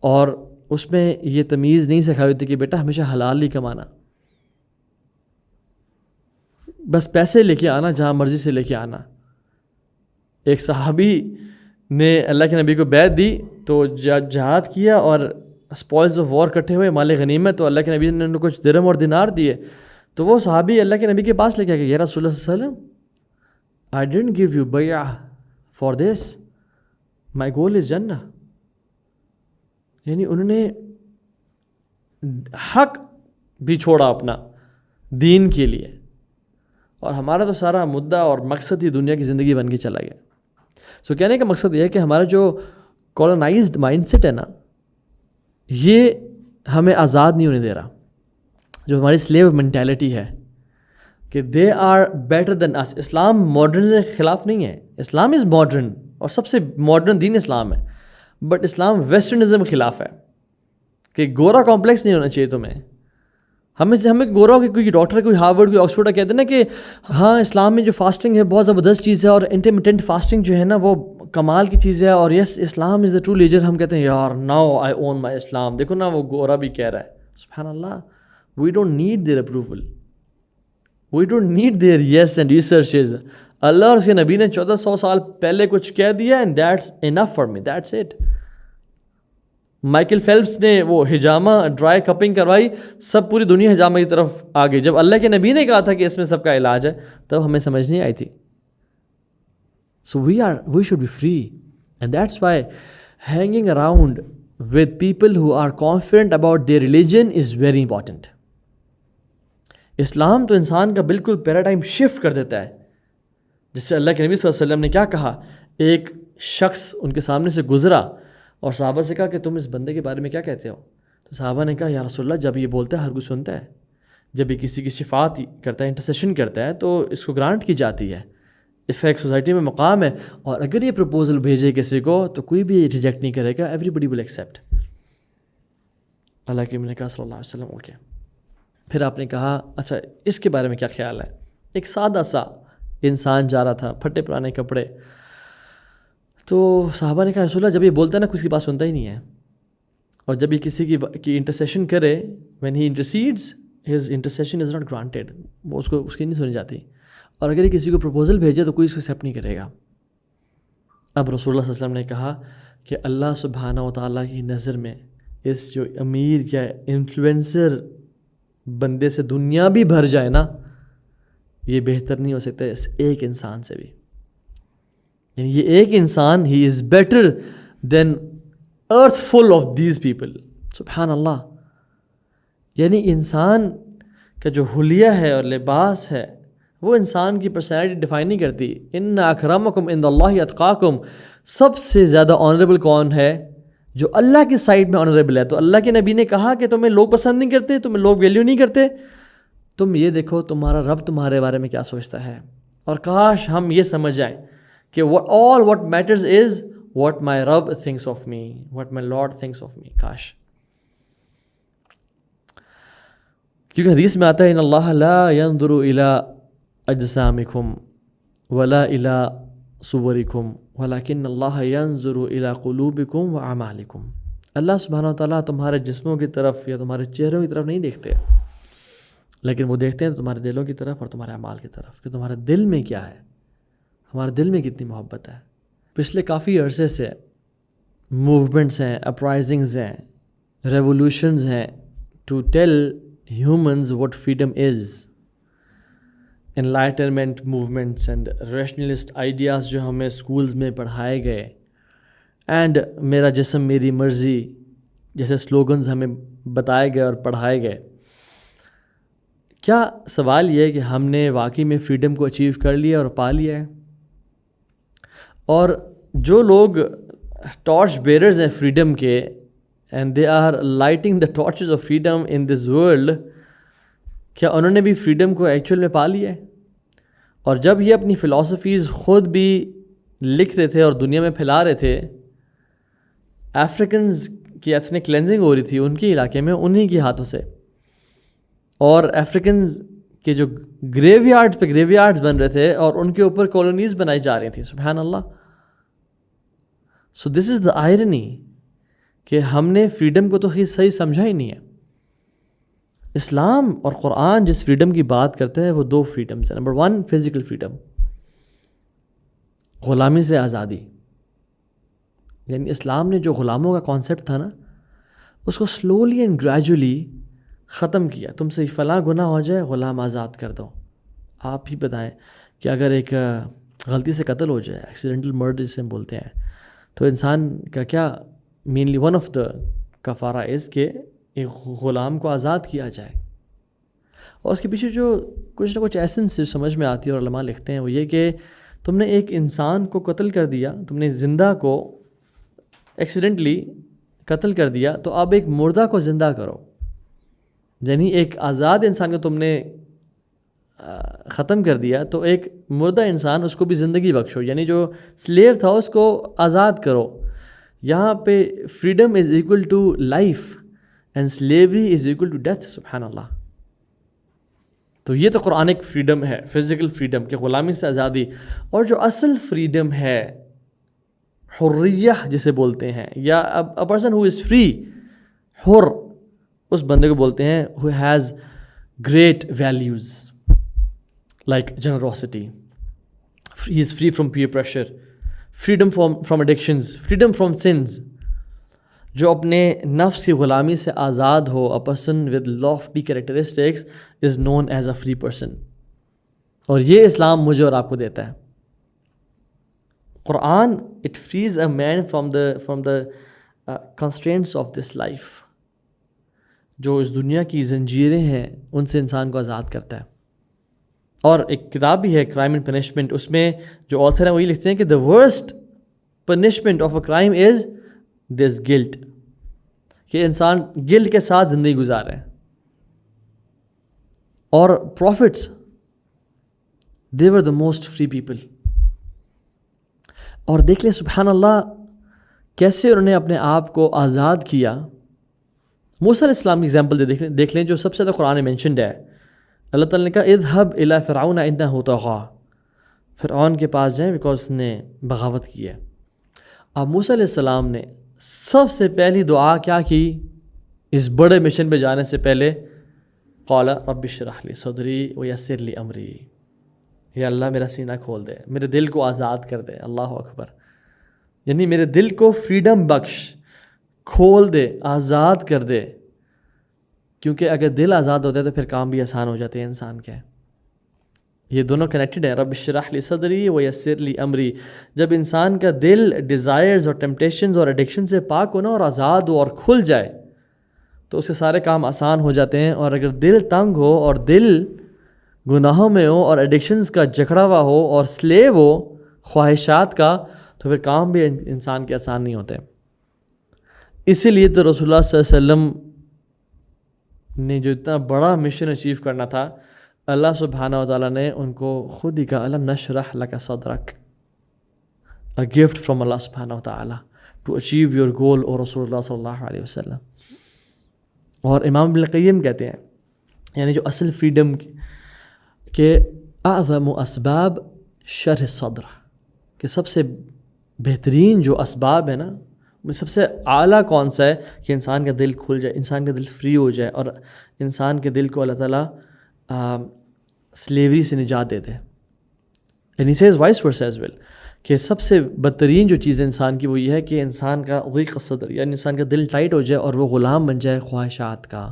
اور اس میں یہ تمیز نہیں سکھائی ہوتی کہ بیٹا ہمیشہ حلال ہی کمانا, بس پیسے لے کے آنا, جہاں مرضی سے لے کے آنا. ایک صحابی نے اللہ کے نبی کو بیعت دی تو جہاد کیا اور اسپوائلز آف وار کٹھے ہوئے, مال غنیمت, تو اللہ کے نبی نے ان کو کچھ درہم اور دینار دیے. تو وہ صحابی اللہ کے نبی کے پاس لے کے کہ یا رسول اللہ صلی اللہ علیہ وسلم, آئی ڈنٹ گیو یو بیع for this, my goal is جنہ. یعنی انہوں نے حق بھی چھوڑا اپنا دین کے لیے, اور ہمارا تو سارا مدعا اور مقصد ہی دنیا کی زندگی بن کے چلا گیا. سو کہنے کا مقصد یہ ہے کہ ہمارا جو کالونائزڈ مائنڈ سیٹ ہے نا, یہ ہمیں آزاد نہیں ہونے دے رہا. جو ہماری سلیو مینٹیلٹی ہے کہ they are better than us. Islam modern کے خلاف نہیں ہے, اسلام از ماڈرن اور سب سے ماڈرن دین اسلام ہے, بٹ اسلام ویسٹرنزم کے خلاف ہے کہ گورا کمپلیکس نہیں ہونا چاہیے تمہیں. ہمیں گورا ہو کہ کوئی ڈاکٹر, کوئی ہارورڈ, کوئی آکسفورڈ کا کہتے ہیں نا کہ ہاں اسلام میں جو فاسٹنگ ہے بہت زبردست چیز ہے, اور انٹرمیٹنٹ فاسٹنگ جو ہے نا وہ کمال کی چیز ہے, اور یس اسلام از دا ٹرو ریلیجن. ہم کہتے ہیں یار ناؤ آئی اون مائی اسلام. دیکھو نا وہ گورا بھی کہہ رہا ہے. سبحان اللہ, we don't need their approval, we don't need their yes and researches. اللہ اور اس کے نبی نے 1400 سال پہلے کچھ کہہ دیا, and that's enough for me, that's it. Michael Phelps نے وہ ہجامہ ڈرائی کپنگ کروائی, سب پوری دنیا ہجامہ کی طرف آ گئی. جب اللہ کے نبی نے کہا تھا کہ اس میں سب کا علاج ہے, تب ہمیں سمجھ نہیں آئی تھی. So we should be free, and that's why hanging around with people who are confident about their religion is very important. اسلام تو انسان کا بالکل پیراڈائم شفٹ کر دیتا ہے. جس سے اللہ کے نبی صلی اللہ علیہ وسلم نے کیا کہا, ایک شخص ان کے سامنے سے گزرا اور صحابہ سے کہا کہ تم اس بندے کے بارے میں کیا کہتے ہو؟ تو صحابہ نے کہا یا رسول اللہ, جب یہ بولتا ہے ہر کوئی سنتا ہے, جب یہ کسی کی شفاعت کرتا ہے, انٹرسیشن کرتا ہے, تو اس کو گرانٹ کی جاتی ہے, اس کا ایک سوسائٹی میں مقام ہے, اور اگر یہ پروپوزل بھیجے کسی کو تو کوئی بھی ریجیکٹ نہیں کرے گا, ایوری بڈی ول ایکسیپٹ. اللہ کے نبی نے کہا صلی اللہ علیہ وسلم اوکے. پھر آپ نے کہا اچھا اس کے بارے میں کیا خیال ہے؟ ایک سادہ سا انسان جا رہا تھا, پھٹے پرانے کپڑے. تو صحابہ نے کہا رسول اللہ, جب یہ بولتا ہے نا کسی کی بات سنتا ہی نہیں ہے, اور جب یہ کسی کی انٹرسیشن کرے, when he intercedes his intercession is not granted, وہ اس کی نہیں سنی جاتی, اور اگر یہ کسی کو پروپوزل بھیجے تو کوئی اس کو ایکسیپٹ نہیں کرے گا. اب رسول اللہ صلی اللہ علیہ وسلم نے کہا کہ اللہ سبحانہ و تعالیٰ کی نظر میں اس جو امیر یا انفلوئنسر بندے سے دنیا بھی بھر جائے نا, یہ بہتر نہیں ہو سکتا اس ایک انسان سے بھی. یعنی یہ ایک انسان, he is better than earth full of these people. سبحان اللہ. یعنی انسان کا جو حلیہ ہے اور لباس ہے وہ انسان کی پرسنالٹی ڈیفائن نہیں کرتی. ان اکرمکم عند اللہ اتقاکم, سب سے زیادہ آنریبل کون ہے؟ جو اللہ کی سائڈ میں آنریبل ہے. تو اللہ کے نبی نے کہا کہ تمہیں لوگ پسند نہیں کرتے, تمہیں لوگ ویلیو نہیں کرتے, تم یہ دیکھو تمہارا رب تمہارے بارے میں کیا سوچتا ہے. اور کاش ہم یہ سمجھ جائیں کہ what matters is what my Rabb thinks of me, what my Lord thinks of me. کاش. کیونکہ حدیث میں آتا ہے ان اللہ لا ينظر الى اجسامکم ولا الى صورکم ولکن اللہ ينظر الى قلوبکم واعمالکم. اللہ سبحانہ وتعالیٰ تمہارے جسموں کی طرف یا تمہارے چہروں کی طرف نہیں دیکھتے, لیکن وہ دیکھتے ہیں تمہارے دلوں کی طرف اور تمہارے اعمال کی طرف, کہ تمہارے دل میں کیا ہے, ہمارے دل میں کتنی محبت ہے. پچھلے کافی عرصے سے موومنٹس ہیں, اپرائزنگز ہیں, ریولوشنز ہیں, to tell humans what freedom is. Enlightenment movements and rationalist ideas جو ہمیں اسکولز میں پڑھائے گئے, اینڈ میرا جسم میری مرضی جیسے سلوگنز ہمیں بتائے گئے اور پڑھائے گئے. کیا سوال یہ ہے کہ ہم نے واقعی میں فریڈم کو اچیو کر لیا اور پا لیا ہے؟ اور جو لوگ ٹارچ بیررز ہیں فریڈم کے, and they are lighting the torches of freedom in this world, کیا انہوں نے بھی فریڈم کو ایکچوئل میں پا لیا ہے؟ اور جب یہ اپنی فلاسفیز خود بھی لکھتے تھے اور دنیا میں پھیلا رہے تھے, افریکنز کی ایتھنک کلینزنگ ہو رہی تھی ان کے علاقے میں انہی کے ہاتھوں سے, اور افریکنز کے جو گریو یارڈز بن رہے تھے اور ان کے اوپر کالونیز بنائی جا رہی تھیں. سبحان اللہ. سو دس از دا آئرنی کہ ہم نے فریڈم کو تو صحیح سمجھا ہی نہیں ہے. اسلام اور قرآن جس فریڈم کی بات کرتے ہیں وہ دو فریڈمز ہیں. نمبر 1 فزیکل فریڈم, غلامی سے آزادی. یعنی اسلام نے جو غلاموں کا کانسیپٹ تھا نا, اس کو سلولی اینڈ گریجولی ختم کیا. تم سے فلاں گناہ ہو جائے, غلام آزاد کر دو. آپ ہی بتائیں کہ اگر ایک غلطی سے قتل ہو جائے, ایکسیڈنٹل مرڈر جسے ہم بولتے ہیں, تو انسان کا کیا مینلی ون آف دا کفارہ از کہ ایک غلام کو آزاد کیا جائے. اور اس کے پیچھے جو کچھ نہ کچھ ایسنس سمجھ میں آتی ہے اور علماء لکھتے ہیں وہ یہ کہ تم نے ایک انسان کو قتل کر دیا, تم نے زندہ کو ایکسیڈنٹلی قتل کر دیا, تو اب ایک مردہ کو زندہ کرو. یعنی ایک آزاد انسان کو تم نے ختم کر دیا, تو ایک مردہ انسان اس کو بھی زندگی بخشو. یعنی جو سلیو تھا اس کو آزاد کرو. یہاں پہ freedom is equal to life and slavery is equal to death. سبحان اللہ. تو یہ تو قرآن ایک فریڈم ہے, فزیکل فریڈم کہ غلامی سے آزادی. اور جو اصل فریڈم ہے حریہ جسے بولتے ہیں, یا a person who is free, حر, اس بندے کو بولتے ہیں who has great values like generosity, he is free from peer pressure, freedom from addictions, freedom from sins. جو اپنے نفس کی غلامی سے آزاد ہو, a person with lofty characteristics is known as a free person. اور یہ اسلام مجھے اور آپ کو دیتا ہے. قرآن it frees a man from the constraints of this life. جو اس دنیا کی زنجیریں ہیں ان سے انسان کو آزاد کرتا ہے. اور ایک کتاب بھی ہے کرائم اینڈ پنشمنٹ, اس میں جو آتھر ہیں وہی لکھتے ہیں کہ the worst punishment of a crime is this guilt, کہ انسان گلٹ کے ساتھ زندگی گزارے. اور prophets they were the most free people. اور دیکھ لیں سبحان اللہ کیسے انہوں نے اپنے آپ کو آزاد کیا. موسیٰ علیہ السلام کی ایگزامپل دیکھ لیں جو سب سے زیادہ قرآن میں مینشنڈ ہے. اللہ تعالیٰ نے کہا اذهب الى فرعون انه طغى, فرعون کے پاس جائیں بیکاز اس نے بغاوت کی ہے. اب موسیٰ علیہ السلام نے سب سے پہلی دعا کیا کی اس بڑے مشن پہ جانے سے پہلے؟ قال رب اشرح لی صدری ویسر لی امری, یا اللہ میرا سینہ کھول دے, میرے دل کو آزاد کر دے. اللہ اکبر, یعنی میرے دل کو فریڈم بخش, کھول دے, آزاد کر دے. کیونکہ اگر دل آزاد ہوتا ہے تو پھر کام بھی آسان ہو جاتے ہیں انسان کے. یہ دونوں کنیکٹڈ ہیں, رب اشرح لی صدری ویسر لی امری. جب انسان کا دل ڈیزائرز اور ٹیمپٹیشنز اور ایڈکشن سے پاک ہو نا اور آزاد ہو اور کھل جائے تو اس کے سارے کام آسان ہو جاتے ہیں. اور اگر دل تنگ ہو اور دل گناہوں میں ہو اور ایڈکشنز کا جکڑا ہوا ہو اور سلیو ہو خواہشات کا, تو پھر کام بھی انسان کے آسان نہیں ہوتے. اسی لیے تو رسول اللہ صلی اللہ علیہ وسلم نے جو اتنا بڑا مشن اچیو کرنا تھا, اللہ سبحانہ و تعالیٰ نے ان کو خود ہی کہا الم نشرح لک صدرک, a gift from اللہ سبحانہ و تعالیٰ to achieve your goal او رسول اللہ صلی اللہ علیہ وسلم. اور امام ابن القیم کہتے ہیں یعنی جو اصل فریڈم کے اعظم اسباب شرح الصدر, کہ سب سے بہترین جو اسباب ہے نا میں سب سے اعلیٰ کون سا ہے کہ انسان کا دل کھل جائے, انسان کا دل فری ہو جائے اور انسان کے دل کو اللہ تعالیٰ سلیوری سے نجات دے دے. And he says vice versa as well, کہ سب سے بدترین جو چیز ہے انسان کی وہ یہ ہے کہ انسان کا ضیق الصدر, یعنی انسان کا دل ٹائٹ ہو جائے اور وہ غلام بن جائے خواہشات کا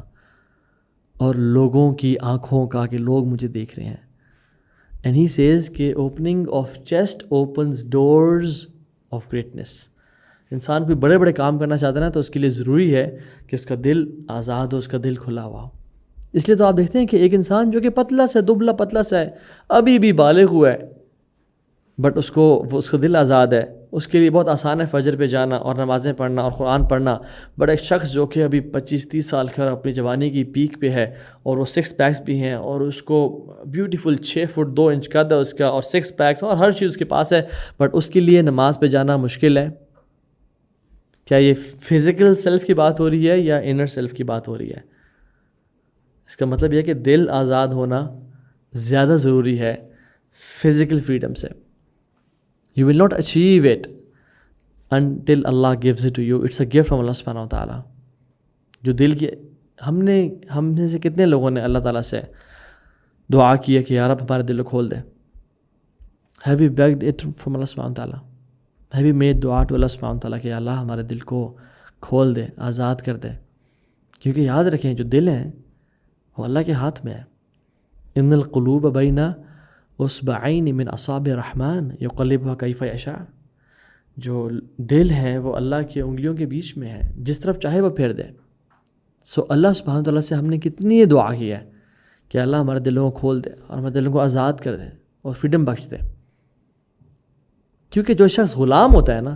اور لوگوں کی آنکھوں کا کہ لوگ مجھے دیکھ رہے ہیں. اینڈ ہی سیز کہ opening of chest opens doors of greatness. انسان کوئی بڑے بڑے کام کرنا چاہتا ہے نا تو اس کے لیے ضروری ہے کہ اس کا دل آزاد ہو, اس کا دل کھلا ہوا ہو. اس لیے تو آپ دیکھتے ہیں کہ ایک انسان جو کہ پتلا سا دبلا پتلا سا ہے, ابھی بھی بالغ ہوا ہے, بٹ اس کا دل آزاد ہے, اس کے لیے بہت آسان ہے فجر پہ جانا اور نمازیں پڑھنا اور قرآن پڑھنا. بٹ ایک شخص جو کہ ابھی 25-30 سال کا اپنی جوانی کی پیک پہ ہے اور وہ 6 پیکس بھی ہیں اور اس کو بیوٹیفل 6 فٹ 2 انچ قد ہے اس کا اور 6 پیکس اور ہر چیز اس کے پاس ہے, بٹ اس کے لیے نماز پہ جانا مشکل ہے. کیا یہ فزیکل سیلف کی بات ہو رہی ہے یا انر سیلف کی بات ہو رہی ہے؟ اس کا مطلب یہ کہ دل آزاد ہونا زیادہ ضروری ہے فزیکل فریڈم سے. You will not achieve it until Allah gives it to you. It's a gift from Allah subhanahu wa ta'ala. جو دل کی ہم نے سے کتنے لوگوں نے اللہ تعالیٰ سے دعا کی ہے کہ یا رب ہمارے دل کو کھول دے. Have you begged it from Allah subhanahu wa ta'ala? Have you made دعا to Allah subhanahu wa ta'ala کہ اللہ ہمارے دل کو کھول دے, آزاد کر دے؟ کیونکہ یاد رکھیں جو دل ہیں وہ اللہ کے ہاتھ میں ہے. ان القلوب بین اصبعین من اصابع الرحمن یقلبها کیف یشاء. جو دل ہیں وہ اللہ کی انگلیوں کے بیچ میں ہے, جس طرف چاہے وہ پھیر دے. سو اللہ سبحانہ تعالیٰ سے ہم نے کتنی یہ دعا کی ہے کہ اللہ ہمارے دلوں کو کھول دے اور ہمارے دلوں کو آزاد کر دے اور فریڈم بخش دے. کیونکہ جو شخص غلام ہوتا ہے نا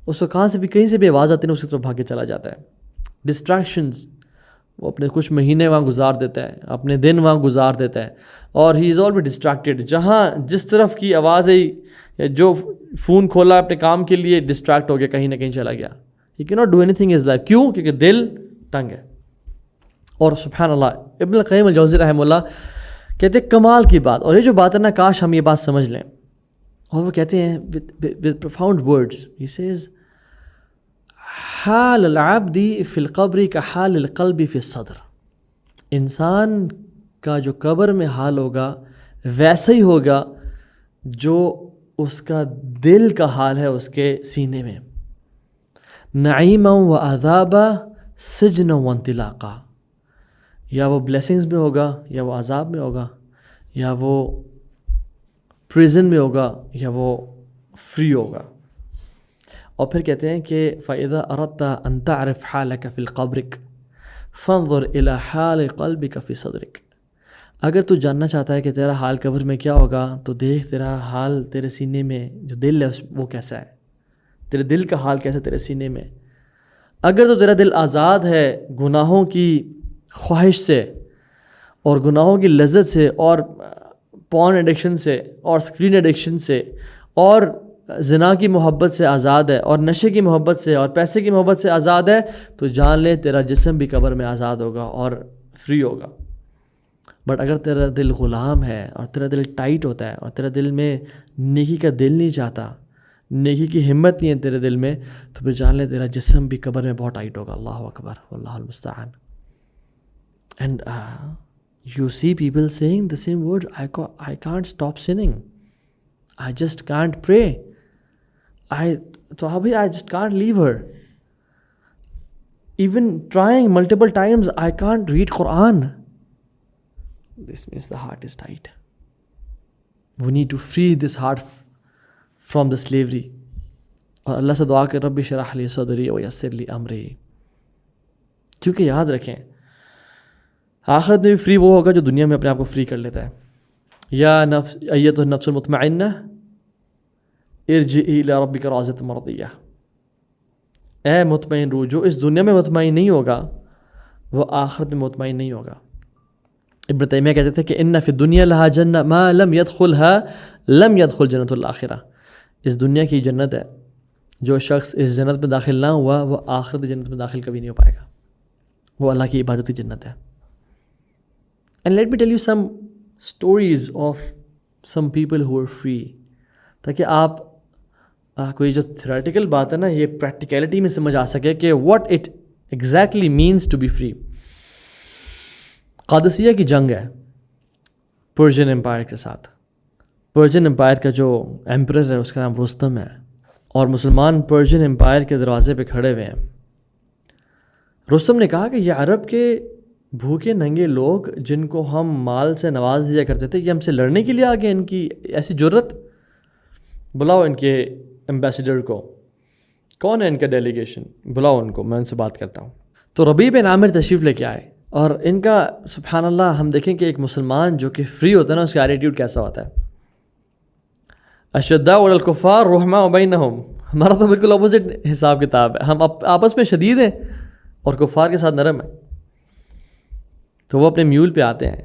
اس کو کہیں سے بھی آواز آتی ہے اس کی طرف بھاگ کے چلا جاتا ہے. ڈسٹریکشنز, وہ اپنے کچھ مہینے وہاں گزار دیتا ہے, اپنے دن وہاں گزار دیتا ہے اور ہی از آل بی ڈسٹریکٹیڈ. جہاں جس طرف کی آواز آئی یا جو فون کھولا اپنے کام کے لیے ڈسٹریکٹ ہو گیا, کہیں نہ کہیں چلا گیا. ہی کی not do any thing is life. کیوں؟ کیونکہ دل تنگ ہے. اور سبحان اللہ ابن القیم الجوزی رحمہ اللہ کہتے ہیں کمال کی بات, اور یہ جو بات ہے نا کاش ہم یہ بات سمجھ لیں. اور وہ کہتے ہیں with profound words, he says حال العبد فی القبر کا حال القلب فی الصدر. انسان کا جو قبر میں حال ہوگا ویسا ہی ہوگا جو اس کا دل کا حال ہے اس کے سینے میں. نعیما و عذابا سجنا و انطلاقا، یا وہ بلیسنگز میں ہوگا یا وہ عذاب میں ہوگا، یا وہ پریزن میں ہوگا یا وہ فری ہوگا. اور پھر کہتے ہیں کہ فَإِذَا أَرَدْتَ أَن تَعْرِفْ حَالَكَ فِي الْقَبْرِ فَانظُرْ إِلَى حَالِ قَلْبِكَ فِي صَدْرِكَ. اگر تو جاننا چاہتا ہے کہ تیرا حال قبر میں کیا ہوگا تو دیکھ تیرا حال تیرے سینے میں جو دل ہے وہ کیسا ہے، تیرے دل کا حال کیسا ہے تیرے سینے میں. اگر تو تیرا دل آزاد ہے گناہوں کی خواہش سے اور گناہوں کی لذت سے اور پورن ایڈکشن سے اور اسکرین ایڈکشن سے اور زنا کی محبت سے آزاد ہے اور نشے کی محبت سے اور پیسے کی محبت سے آزاد ہے، تو جان لے تیرا جسم بھی قبر میں آزاد ہوگا اور فری ہوگا. بٹ اگر تیرا دل غلام ہے اور تیرا دل ٹائٹ ہوتا ہے اور تیرا دل میں نیکی کا دل نہیں چاہتا، نیکی کی ہمت نہیں ہے تیرے دل میں، تو پھر جان لے تیرا جسم بھی قبر میں بہت ٹائٹ ہوگا. اللہ اکبر واللہ المستعان. And you see people saying the same words, I can't stop sinning, I just can't pray, I just can't leave her, even trying multiple times I can't read Quran. This means the heart is tight. We need to free this heart from the slavery. اور اللہ سے دعا کہ رب اشرح لی صدری ویسر لی امری. کیونکہ یاد رکھیں آخرت میں بھی فری وہ ہوگا جو دنیا میں اپنے آپ کو فری کر لیتا ہے. یا نفس ایتها النفس المطمئنہ ارجعی الی ربک راضیۃ مرضیہ. اے مطمئن روح، جو اس دنیا میں مطمئن نہیں ہوگا وہ آخرت میں مطمئن نہیں ہوگا. ابن تیمیہ کہتے تھے کہ ان فی الدنیا لہا جنہ ما لم يدخلها لم يدخل جنت الآخرہ. اس دنیا کی جنت ہے، جو شخص اس جنت میں داخل نہ ہوا وہ آخرت جنت میں داخل کبھی نہیں ہو پائے گا. وہ اللہ کی عبادت کی جنت ہے. And let me tell you some stories of some people who are free, تاکہ آپ کوئی جو تھیوریٹیکل بات ہے نا یہ پریکٹیکلٹی میں سمجھ آ سکے کہ what it exactly means to be free. Qadisiyyah کی جنگ ہے پرشین امپائر کے ساتھ. پرشین امپائر کا جو ایمپرر ہے اس کا نام رستم ہے، اور مسلمان پرشین امپائر کے دروازے پہ کھڑے ہوئے ہیں. رستم نے کہا کہ یہ عرب کے بھوکے ننگے لوگ جن کو ہم مال سے نواز دیا کرتے تھے یہ ہم سے لڑنے کے لیے آ گئے، ان کی ایسی جرت. بلاؤ ان کے ایمبیسیڈر کو. کون ہے ان کا ڈیلیگیشن؟ بلاؤ ان کو، میں ان سے بات کرتا ہوں. تو ربیع بن عامر تشریف لے کے آئے، اور ان کا سبحان اللہ ہم دیکھیں کہ ایک مسلمان جو کہ فری ہوتا ہے نا اس کا ایٹیٹیوڈ کیسا ہوتا ہے. اشداء علی الکفار رحماء بینہم. ہمارا تو بالکل اپوزٹ حساب کتاب ہے، ہم آپس میں شدید ہیں اور کفار کے ساتھ نرم ہیں. تو وہ اپنے میول پہ آتے ہیں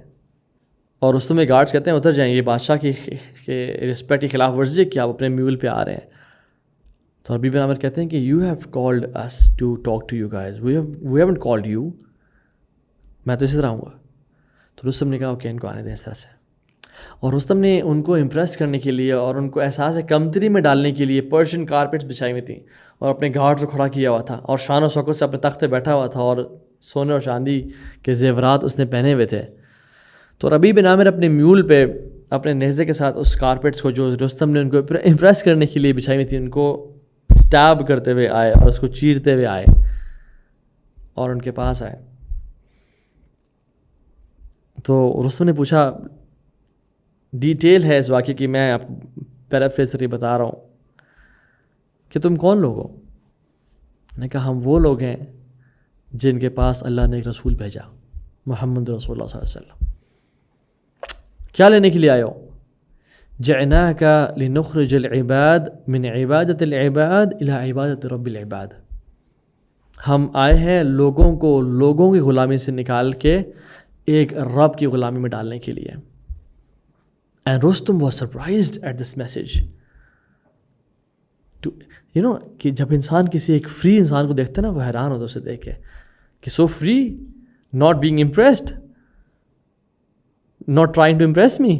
اور اس میں گارڈس کہتے ہیں اتر جائیں، یہ بادشاہ کی رسپیکٹ کی خلاف ورزی ہے کہ آپ اپنے میول پہ آ رہے ہیں. تو ربیع بن عامر کہتے ہیں کہ you have called us to talk to you guys, we haven't called you. میں تو اسی طرح آؤں گا. تو رستم نے کہا اوکے ان کو آنے دیں اس طرح سے. اور رستم نے ان کو امپریس کرنے کے لیے اور ان کو احساس کمتری میں ڈالنے کے لیے پرشین کارپیٹس بچھائی ہوئی تھیں اور اپنے گارڈز کو کھڑا کیا ہوا تھا اور شان و شوکت سے اپنے تخت پہ بیٹھا ہوا تھا اور سونے اور چاندی کے زیورات اس نے پہنے ہوئے تھے. تو ربیع بن عامر اپنے میول پہ اپنے نیزے کے ساتھ اس کارپیٹس کو جو رستم نے ان کو امپریس کرنے کے لیے بچھائی ہوئی تھی ان کو اسٹیب کرتے ہوئے آئے اور اس کو چیرتے ہوئے آئے اور ان کے پاس آئے. تو رستم نے پوچھا، ڈیٹیل ہے اس واقعے کی، میں آپ پیرافریز کر کے بتا رہا ہوں کہ تم کون لوگ ہو؟ نے کہا ہم وہ لوگ ہیں جن کے پاس اللہ نے ایک رسول بھیجا، محمد رسول اللہ صلی اللہ علیہ وسلم. کیا لینے کے لیے آئے ہو؟ جئناک لنخرج العباد من عبادت العباد الى عبادت رب العباد. ہم آئے ہیں لوگوں کو لوگوں کی غلامی سے نکال کے ایک رب کی غلامی میں ڈالنے کے لیے. And Rustum was surprised at this message. کہ جب انسان کسی ایک فری انسان کو دیکھتا ہے نا وہ حیران ہوتا ہے اسے دیکھ کے کہ so free, not being impressed, not trying to impress me.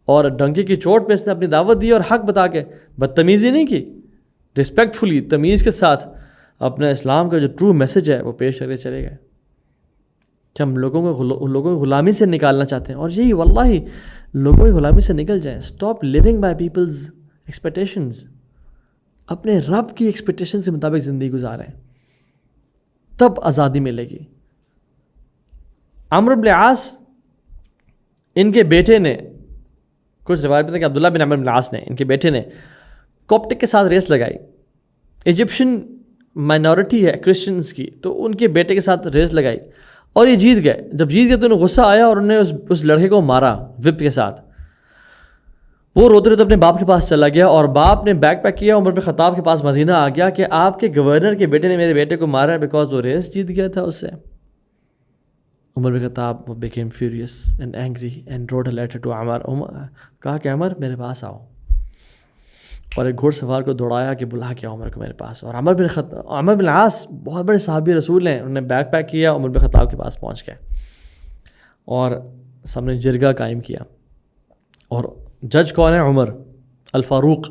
اور ڈنکے کی چوٹ پہ اس نے اپنی دعوت دی اور حق بتا کے بدتمیزی نہیں کی، رسپیکٹفلی تمیز کے ساتھ اپنا اسلام کا جو ٹرو میسج ہے وہ پیش کر کے چلے گئے کہ ہم لوگوں کو غلامی سے نکالنا چاہتے ہیں. اور یہی واللہ لوگوں کی غلامی سے نکل جائیں. Stop living by people's expectations. اپنے رب کی ایکسپیکٹیشن کے مطابق زندگی گزاریں, تب آزادی ملے گی. عمرو بن العاص ان کے بیٹے نے, کچھ روایت میں کہ عبداللہ بن عمرو بن العاص نے, ان کے بیٹے نے کوپٹک کے ساتھ ریس لگائی. ایجپشن مائنورٹی ہے کرسچنس کی, تو ان کے بیٹے کے ساتھ ریس لگائی اور یہ جیت گئے. جب جیت گئے تو انہیں غصہ آیا اور انہوں نے اس لڑکے کو مارا وپ کے ساتھ. وہ روتے روتے اپنے باپ کے پاس چلا گیا اور باپ نے بیک پیک کیا, عمر بن خطاب کے پاس مدینہ آ گیا کہ آپ کے گورنر کے بیٹے نے میرے بیٹے کو مارا بیکاز وہ ریس جیت گیا تھا اس سے. عمر بن خطاب became furious and angry and wrote a letter to عمر. کہا کہ عمر میرے پاس آؤ, اور ایک گھوڑ سوار کو دوڑایا کہ بلا کے عمر کو میرے پاس. اور عمر بن العاص بہت بڑے صحابی رسول ہیں, انہوں نے بیک پیک کیا, عمر بن خطاب کے پاس پہنچ گئے اور سامنے جرگہ قائم کیا. اور جج کون ہے؟ عمر الفاروق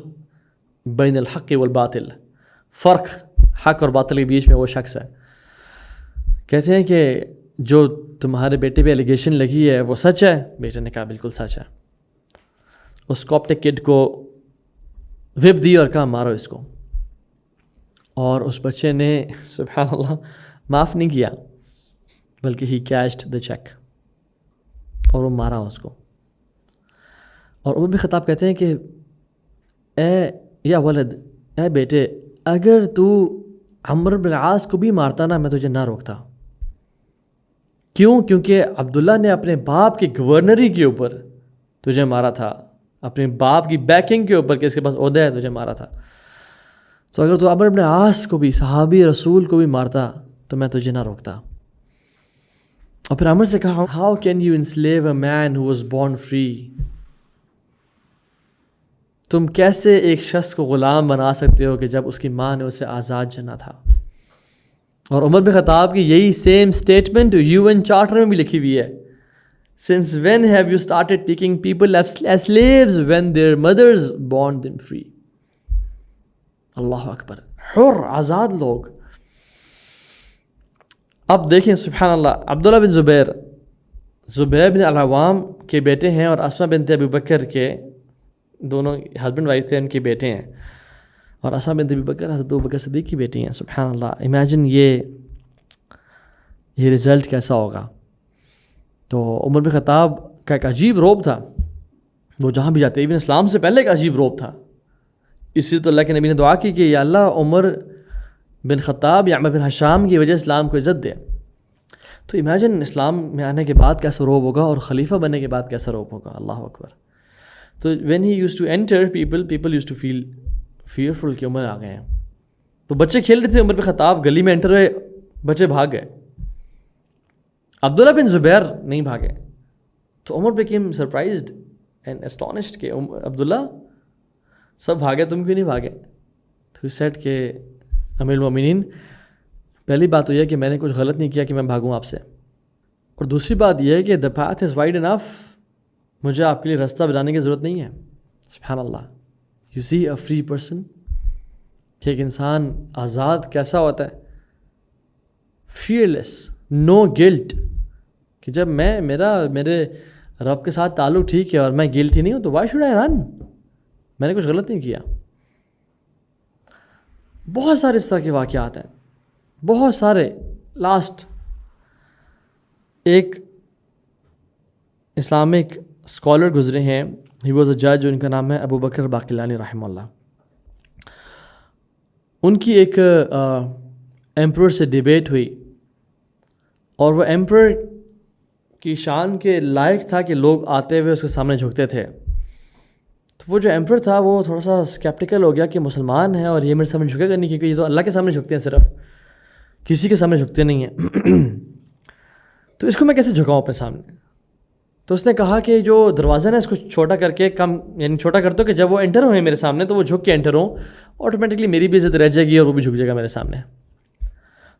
بین الحق والباطل, فرق حق اور باطل کے بیچ میں وہ شخص ہے. کہتے ہیں کہ جو تمہارے بیٹے پہ ایلیگیشن لگی ہے وہ سچ ہے؟ بیٹے نے کہا بالکل سچ ہے. اس کوپٹک کڈ کو وپ دی اور کہا مارو اس کو, اور اس بچے نے سبحان اللہ معاف نہیں کیا بلکہ ہی کیشڈ دا چیک اور وہ مارا اس کو. اور عمر بن خطاب کہتے ہیں کہ اے یا ولد, اے بیٹے, اگر تو عمرو بن العاص کو بھی مارتا نا میں تجھے نہ روکتا. کیوں؟ کیونکہ عبداللہ نے اپنے باپ کی گورنری کے اوپر تجھے مارا تھا, اپنے باپ کی بیکنگ کے اوپر کہ اس کے پاس عہدہ ہے تجھے مارا تھا. تو اگر تو عمرو بن العاص کو بھی, صحابی رسول کو بھی مارتا تو میں تجھے نہ روکتا. اور پھر عمر سے کہا how can you enslave a man who was born free. تم کیسے ایک شخص کو غلام بنا سکتے ہو کہ جب اس کی ماں نے اسے آزاد چنا تھا. اور عمر بن خطاب کی یہی سیم اسٹیٹمنٹ UN چارٹر میں بھی لکھی ہوئی ہے. Since when have you started taking people as slaves when their mothers born them free? اللہ اکبر, حر آزاد لوگ. اب دیکھیں سبحان اللہ, عبداللہ بن زبیر بن العوام کے بیٹے ہیں اور اسماء بنت ابی بکر کے, دونوں ہسبینڈ وائف تھے, ان کے بیٹے ہیں. اور اسماء بنت ابی بکر حضرت ابوبکر صدیق کی بیٹی ہیں. سبحان اللہ, امیجن یہ رزلٹ کیسا ہوگا. تو عمر بن خطاب کا ایک عجیب روب تھا, وہ جہاں بھی جاتے, ایون اسلام سے پہلے ایک عجیب روب تھا. اسی تو اللہ کے نبی نے دعا کی کہ یا اللہ عمر بن خطاب یا عمر بن حشام کی وجہ اسلام کو عزت دے. تو امیجن اسلام میں آنے کے بعد کیسا روب ہوگا اور خلیفہ بننے کے بعد کیسا روب ہوگا. اللہ اکبر. تو when he used to enter people used to feel fearful کہ عمر آ گئے ہیں. تو بچے کھیل رہے تھے, عمر بن خطاب گلی میں انٹر ہوئے, بچے بھاگ گئے. عبداللہ بن زبیر نہیں بھاگے. تو عمر became surprised and astonished کہ عبداللہ سب بھاگے, تم کیوں نہیں بھاگے؟ تو he said کہ امیر المومنین, پہلی بات تو یہ کہ میں نے کچھ غلط نہیں کیا کہ میں بھاگوں آپ سے, اور دوسری بات یہ ہے کہ the path is wide enough, مجھے آپ کے لیے راستہ بنانے کی ضرورت نہیں ہے. سبحان اللہ. You see a free person, کہ ایک انسان آزاد کیسا ہوتا ہے, فیئرلیس, نو گلٹ, کہ جب میرے رب کے ساتھ تعلق ٹھیک ہے اور میں گلٹ ہی نہیں ہوں تو وائی شوڈ آئی رن, میں نے کچھ غلط نہیں کیا. بہت سارے اس طرح کے واقعات ہیں, بہت سارے. لاسٹ ایک اسلامک اسکالر گزرے ہیں, ہی واز اے جج, ان کا نام ہے ابو بکر باقلانی رحمہ اللہ. ان کی ایک ایمپرر سے ڈیبیٹ ہوئی, اور وہ ایمپرر کی شان کے لائق تھا کہ لوگ آتے ہوئے اس کے سامنے جھکتے تھے. تو وہ جو ایمپرر تھا وہ تھوڑا سا اسکیپٹیکل ہو گیا کہ مسلمان ہیں اور یہ میرے سامنے جھکے گا نہیں, کیونکہ یہ تو اللہ کے سامنے جھکتے ہیں, صرف کسی کے سامنے جھکتے نہیں ہیں. تو اس کو میں کیسے جھکاؤں اپنے سامنے؟ تو اس نے کہا کہ جو دروازہ نا اس کو چھوٹا کر کے کم, یعنی چھوٹا کر دو کہ جب وہ انٹر ہوئے میرے سامنے تو وہ جھک کے انٹر ہوں, آٹومیٹکلی میری بھی عزت رہ جائے گی اور وہ بھی جھک جائے گا میرے سامنے.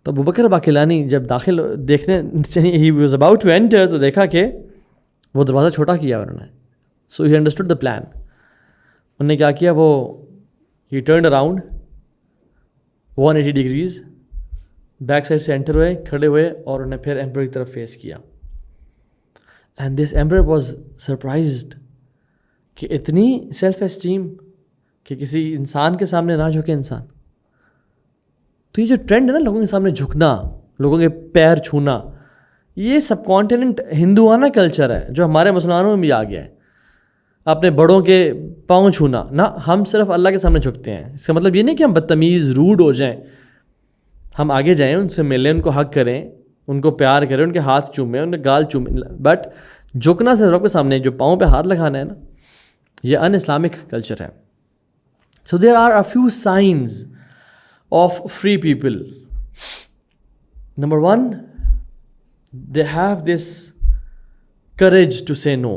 تو ابو بکر باقلانی جب داخل دیکھنے چاہیے, he was about to enter, تو دیکھا کہ وہ دروازہ چھوٹا کیا انہوں نے. So he understood the plan. انہوں نے کیا کیا, وہ he turned around 180 degrees, back side سے انٹر ہوئے, کھڑے ہوئے, اور انہیں پھر ایمپرر کی طرف فیس کیا. And this emperor was surprised کہ اتنی سیلف اسٹیم, کہ کسی انسان کے سامنے نہ جھکے انسان. تو یہ جو ٹرینڈ ہے نا لوگوں کے سامنے جھکنا, لوگوں کے پیر چھونا, یہ سب کانٹیننٹ ہندوانہ کلچر ہے جو ہمارے مسلمانوں میں بھی آ گیا ہے. اپنے بڑوں کے پاؤں چھونا نہ, ہم صرف اللہ کے سامنے جھکتے ہیں. اس کا مطلب یہ نہیں کہ ہم بدتمیز روڈ ہو جائیں, ہم آگے جائیں, ان سے ملیں, ان کو حق کریں, ان کو پیار کریں, ان کے ہاتھ چومیں, ان کے گال چومیں, بٹ جھکنا صرف رب کے سامنے, جو پاؤں پہ ہاتھ لگانا ہے نا, یہ ان اسلامک کلچر ہے. So there are a few signs of free people. Number 1, they have this courage to say no.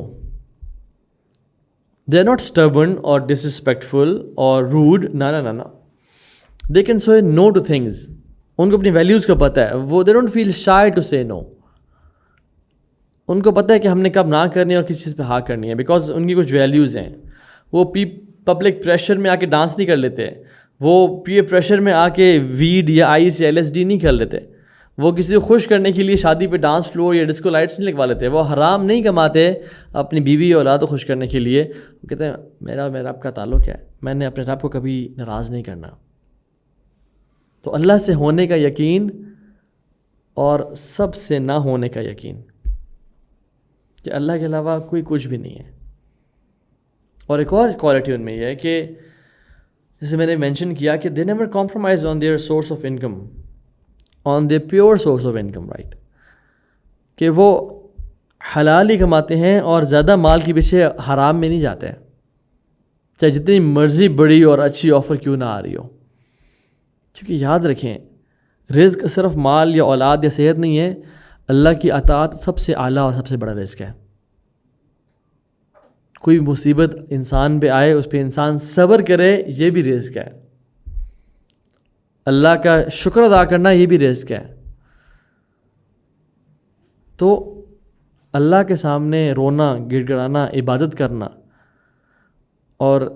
They are not stubborn or disrespectful or rude. No. They can say no to things. ان کو اپنی ویلیوز کا پتہ ہے. وہ they don't feel shy to say no. ان کو پتہ ہے کہ ہم نے کب نہ کرنی ہے اور کس چیز پہ ہاں کرنی ہے, بیکاز ان کی کچھ ویلیوز ہیں. وہ پبلک پریشر میں آ کے ڈانس نہیں کر لیتے, وہ پیئر پریشر میں آ کے ویڈ یا آئس یا LSD نہیں کر لیتے, وہ کسی کو خوش کرنے کے لیے شادی پہ ڈانس فلور یا ڈسکو لائٹس نہیں لگوا لیتے, وہ حرام نہیں کماتے اپنی بیوی اور اولاد کو خوش کرنے کے لیے. وہ کہتے ہیں میرا رب کا تعلق ہے, میں نے اپنے رب کو کبھی ناراض نہیں کرنا. تو اللہ سے ہونے کا یقین اور سب سے نہ ہونے کا یقین کہ اللہ کے علاوہ کوئی کچھ بھی نہیں ہے. اور ایک اور کوالٹی ان میں یہ ہے کہ جیسے میں نے مینشن کیا کہ they never compromise on their source of income, on the pure source of income, right, کہ وہ حلال ہی کماتے ہیں اور زیادہ مال کے پیچھے حرام میں نہیں جاتے, چاہے جتنی مرضی بڑی اور اچھی آفر کیوں نہ آ رہی ہو. کیونکہ یاد رکھیں, رزق صرف مال یا اولاد یا صحت نہیں ہے, اللہ کی اطاعت سب سے اعلیٰ اور سب سے بڑا رزق ہے. کوئی مصیبت انسان پہ آئے, اس پہ انسان صبر کرے, یہ بھی رزق ہے. اللہ کا شکر ادا کرنا, یہ بھی رزق ہے. تو اللہ کے سامنے رونا, گڑ گڑانا, عبادت کرنا, اور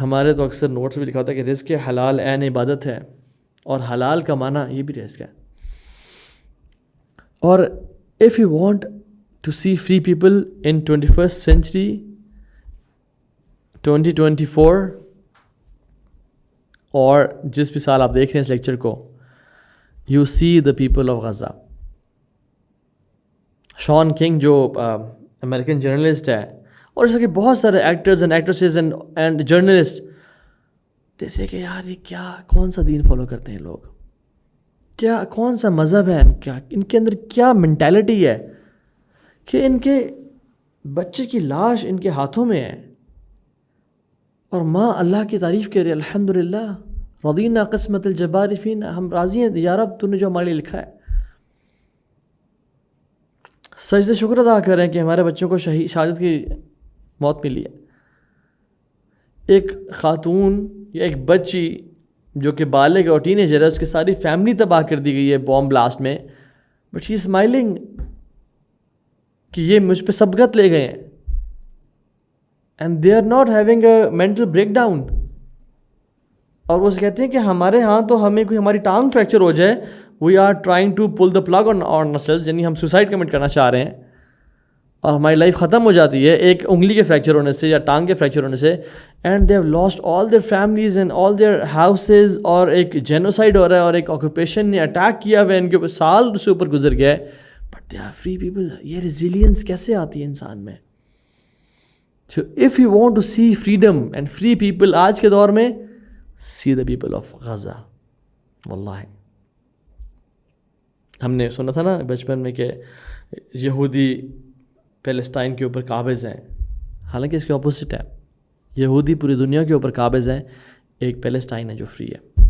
ہمارے تو اکثر نوٹس بھی لکھا ہوتا ہے کہ رزق حلال عین عبادت ہے, اور حلال کمانا یہ بھی رزق ہے. اور if you want to see free people in 21st century 2024, اور جس بھی سال آپ دیکھ رہے ہیں اس لیکچر کو, you see the people of Gaza. Shaun King جو امریکن جرنلسٹ ہے, اور اس کے بہت سارے actors and actresses and journalist, جیسے کہ یار یہ کیا, کون سا دین فالو کرتے ہیں لوگ, کیا کون سا مذہب ہے, کیا ان کے اندر کیا مینٹیلٹی ہے کہ ان کے بچے کی لاش ان کے ہاتھوں میں ہے, اور ماں اللہ کی تعریف کر رہی ہے, الحمدللہ رضینا قسمت الجبار فینا, ہم راضی ہیں یا رب تو نے جو ہمارے لیے لکھا ہے. سجدے شکر ادا کر رہے ہیں کہ ہمارے بچوں کو شہادت کی موت ملی ہے. ایک خاتون یا ایک بچی جو کہ بالغ اور ٹین ایجر ہے, اس کی ساری فیملی تباہ کر دی گئی ہے بوم بلاسٹ میں, بٹ شی اسمائلنگ کہ یہ مجھ پہ سبقت لے گئے ہیں, and they are not having a mental breakdown. اور وہ کہتے ہیں کہ ہمارے ہاں تو ہمیں کوئی ہماری ٹانگ فریکچر ہو جائے, we are trying to pull the plug on ourselves, یعنی ہم سوسائڈ کمٹ کرنا چاہ رہے ہیں, اور ہماری لائف ختم ہو جاتی ہے ایک انگلی کے فریکچر ہونے سے یا ٹانگ کے فریکچر ہونے سے. And they have lost all their families and all their houses, اور ایک جینوسائڈ ہو رہا ہے, اور ایک آکوپیشن نے اٹیک کیا ہوا ہے, ان کے اوپر سال سے اوپر گزر گیا ہے, but they are free people. یہ ریزیلینس کیسے آتی ہے انسان میں؟ So if you want to see freedom and free people آج کے دور میں, see the people of Gaza. واللہ ہم نے سنا تھا نا بچپن میں کہ یہودی پیلسٹائن کے اوپر قابض ہیں, حالانکہ اس کے اپوزٹ ہے. یہودی پوری دنیا کے اوپر قابض ہیں, ایک پیلسٹائن ہے جو فری ہے,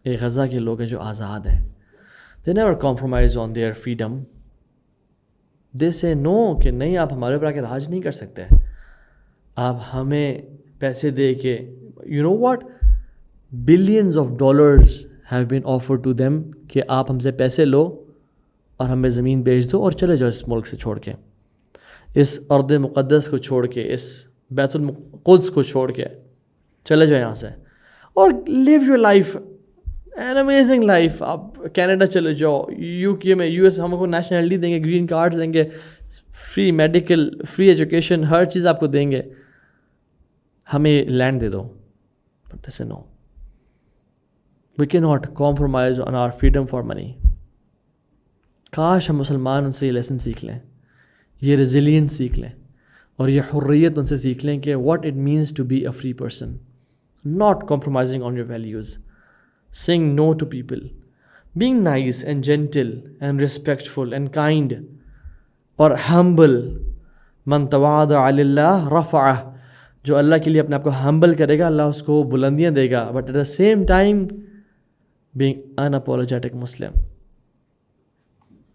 ایک غزہ کے لوگ ہیں جو آزاد ہیں. They never compromise on their freedom. They say no, کہ نہیں آپ ہمارے اوپر آ کے راج نہیں کر سکتے, آپ ہمیں پیسے دے کے, you know what, billions of dollars have been offered to them کہ آپ ہم سے پیسے لو اور ہمیں زمین بیچ دو اور چلے جاؤ اس ملک سے چھوڑ کے, اس ارض مقدس کو چھوڑ کے, اس بیت القدس کو چھوڑ کے چلے جاؤ یہاں سے, اور leave your life an amazing life. آپ کینیڈا چلے جاؤ, UK میں, US ہم کو نیشنلٹی دیں گے, گرین کارڈز دیں گے, فری میڈیکل, فری ایجوکیشن, ہر چیز آپ کو دیں گے, ہمیں لینڈ دے دو. They say no. We cannot compromise on our freedom for money. کاش ہم مسلمان ان سے یہ لیسن سیکھ لیں, یہ ریزیلینس سیکھ لیں, اور یہ حریت ان سے سیکھ لیں کہ what it means to be a free person, not compromising on your values, saying no to people, being nice and gentle and respectful and kind or humble. من تواضع للہ رفعہ, جو اللہ کے لیے اپنے آپ کو ہمبل کرے گا اللہ اس کو بلندیاں دے گا, but at the same time being unapologetic Muslim,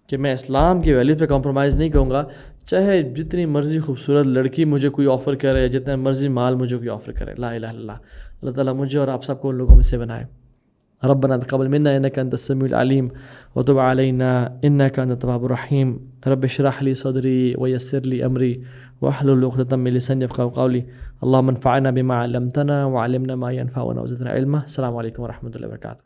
کہ میں اسلام کی ویلیو پہ کمپرومائز نہیں کروں گا, چاہے جتنی مرضی خوبصورت لڑکی مجھے کوئی آفر کرے, جتنا مرضی مال مجھے کوئی آفر کرے. لا الہ الا اللہ. اللہ تعالیٰ مجھے اور آپ سب کو ان لوگوں میں سے بنائے. ربنا تقبل منا انك انت السميع العليم وتب علينا انك انت التواب الرحيم. رب اشرح لي صدري ويسر لي امري واحلل عقدة من لساني يفقهوا قولي. اللهم انفعنا بما علمتنا وعلمنا ما ينفعنا وزدنا علما. السلام عليكم ورحمة الله وبركاته.